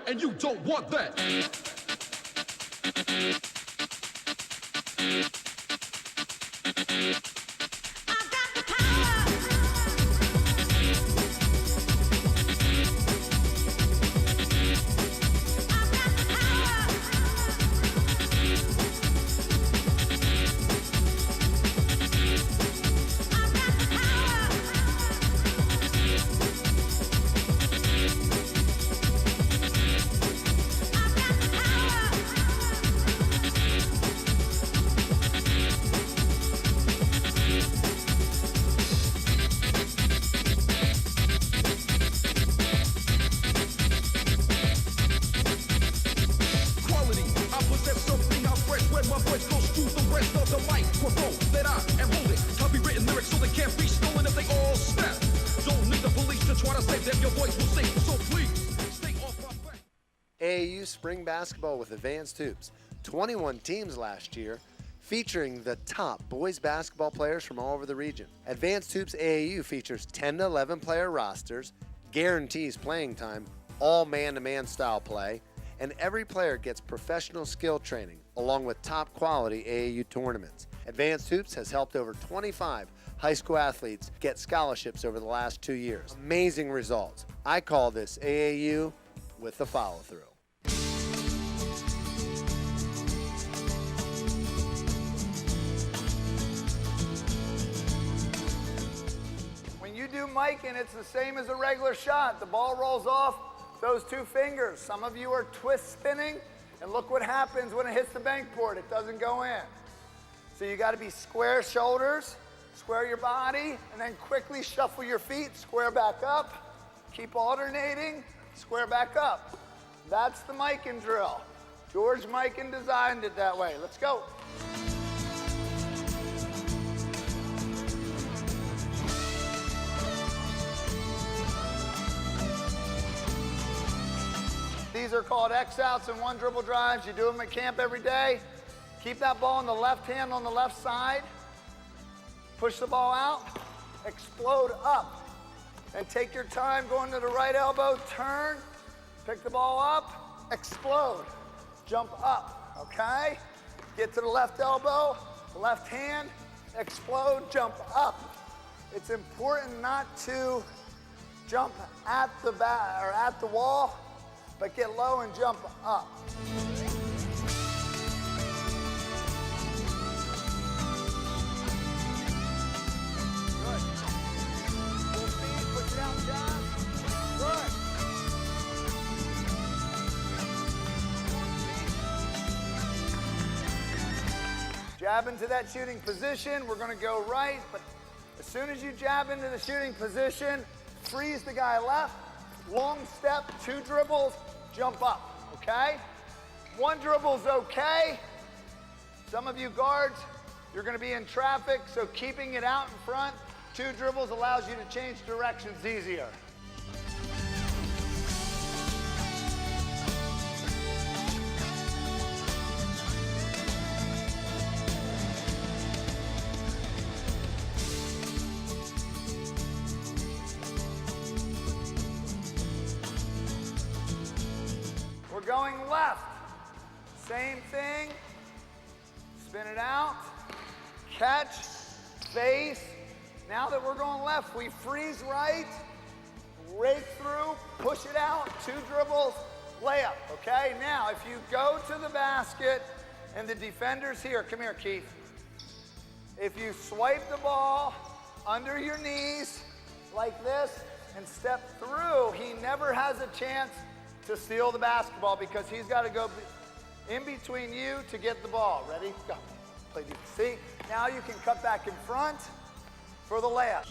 And you don't want that. AAU spring basketball with advanced hoops. 21 teams last year, featuring the top boys basketball players from all over the region. Advanced Hoops AAU features 10 to 11 player rosters, guarantees playing time, all man-to-man style play, and every player gets professional skill training along with top quality AAU tournaments. Advanced Hoops has helped over 25 high school athletes get scholarships over the last 2 years. Amazing results. I call this AAU with the follow-through. When you do miking, it's the same as a regular shot. The ball rolls off those two fingers. Some of you are twist spinning, and look what happens when it hits the bank board. It doesn't go in. So you got to be square shoulders, square your body, and then quickly shuffle your feet, square back up, keep alternating, square back up. That's the miking drill. George Mikan designed it that way. Let's go. These are called X-outs and one dribble drives. You do them at camp every day. Keep that ball in the left hand on the left side. Push the ball out, explode up. And take your time going to the right elbow, turn, pick the ball up, explode. jump up, okay? Get to the left elbow, left hand, explode, jump up. It's important not to jump at the or at the wall, but get low and jump up. Jab into that shooting position. We're gonna go right, but as soon as you jab into the shooting position, freeze the guy left, long step, 2 dribbles, jump up, okay? 1 dribble's okay. Some of you guards, you're gonna be in traffic, so keeping it out in front, 2 dribbles allows you to change directions easier. Going left, same thing, spin it out, catch, face. Now that we're going left, we freeze right, rake through, push it out, 2 dribbles, layup, okay? Now, if you go to the basket and the defender's here, come here, Keith. If you swipe the ball under your knees like this and step through, he never has a chance to steal the basketball because he's got to go in between you to get the ball. Ready? Go. Play defense. See? Now you can cut back in front for the layup.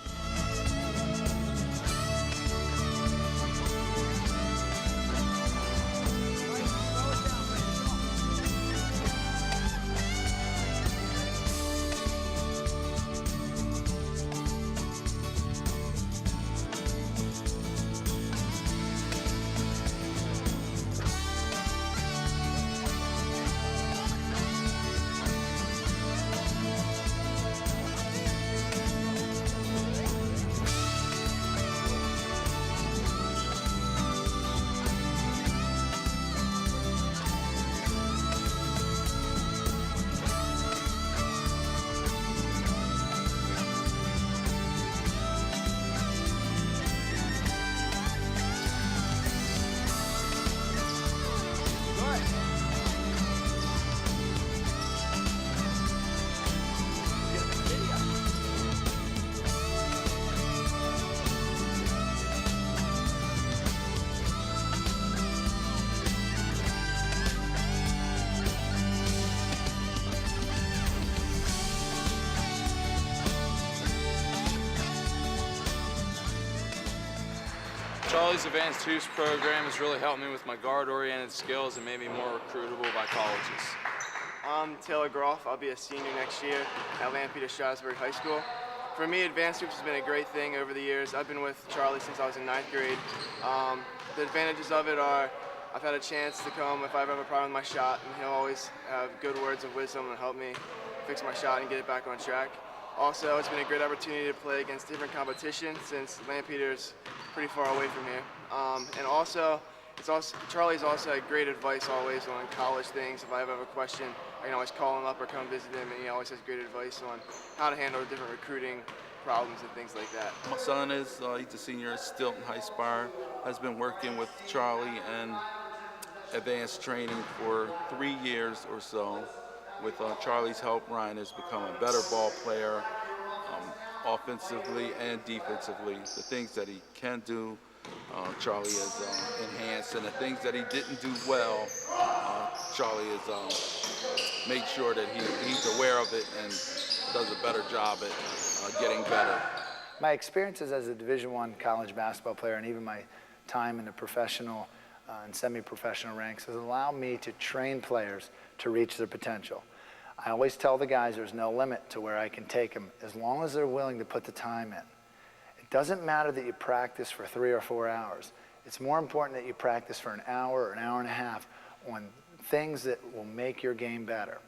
Charlie's Advanced Hoops program has really helped me with my guard-oriented skills and made me more recruitable by colleges. I'm Taylor Groff. I'll be a senior next year at Lampeter Strasburg High School. For me, Advanced Hoops has been a great thing over the years. I've been with Charlie since I was in 9th grade. The advantages of it are I've had a chance to come if I ever have a problem with my shot, and he'll always have good words of wisdom and help me fix my shot and get it back on track. Also, it's been a great opportunity to play against different competition since Lampeter's pretty far away from here. And also, Charlie's also had great advice always on college things. If I ever have a question, I can always call him up or come visit him, and he always has great advice on how to handle different recruiting problems and things like that. My son is, he's a senior at Stilton High Spire, has been working with Charlie and advanced training for 3 years or so. With Charlie's help, Ryan has become a better ball player, offensively and defensively. The things that he can do, Charlie has enhanced, and the things that he didn't do well, Charlie has made sure that he's aware of it and does a better job at getting better. My experiences as a Division I college basketball player and even my time in the professional and semi-professional ranks has allowed me to train players to reach their potential. I always tell the guys there's no limit to where I can take them as long as they're willing to put the time in. It doesn't matter that you practice for 3 or 4 hours. It's more important that you practice for an hour or an hour and a half on things that will make your game better.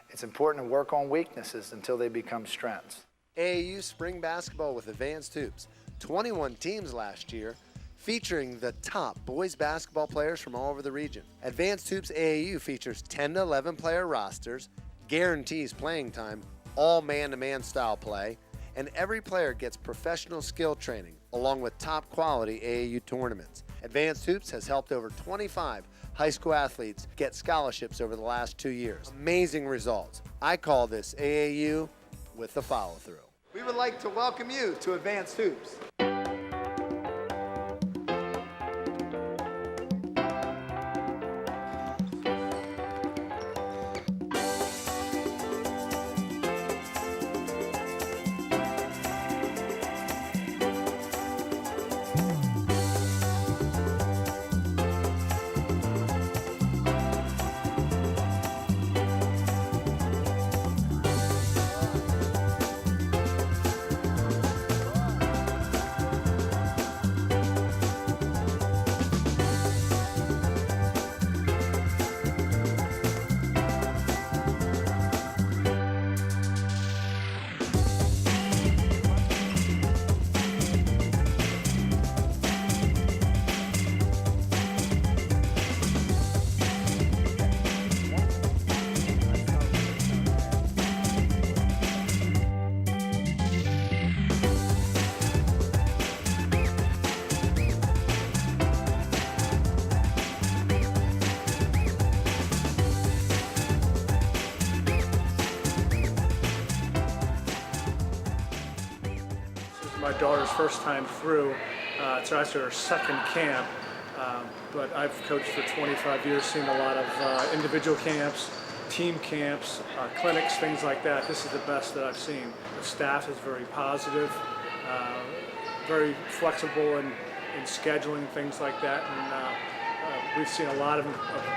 It's important to work on weaknesses until they become strengths. AAU spring basketball with Advanced Hoops. 21 teams last year, featuring the top boys basketball players from all over the region. Advanced Hoops AAU features 10 to 11 player rosters, guarantees playing time, all man-to-man style play, and every player gets professional skill training along with top quality AAU tournaments. Advanced Hoops has helped over 25 high school athletes get scholarships over the last 2 years. Amazing results. I call this AAU with the follow-through. We would like to welcome you to Advanced Hoops. My daughter's first time through. It's actually her second camp, but I've coached for 25 years, seen a lot of individual camps, team camps, clinics, things like that. This is the best that I've seen. The staff is very positive, very flexible in scheduling, things like that, and we've seen a lot of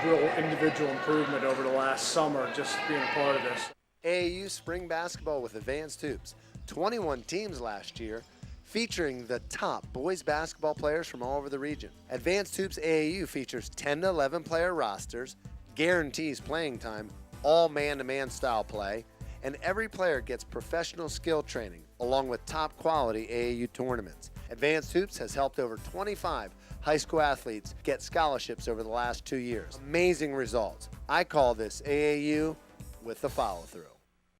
real individual improvement over the last summer just being a part of this. AAU Spring Basketball with Advanced Hoops. 21 teams last year, featuring the top boys basketball players from all over the region. Advanced Hoops AAU features 10 to 11 player rosters, guarantees playing time, all man-to-man style play, and every player gets professional skill training along with top quality AAU tournaments. Advanced Hoops has helped over 25 high school athletes get scholarships over the last 2 years. Amazing results. I call this AAU with the follow-through.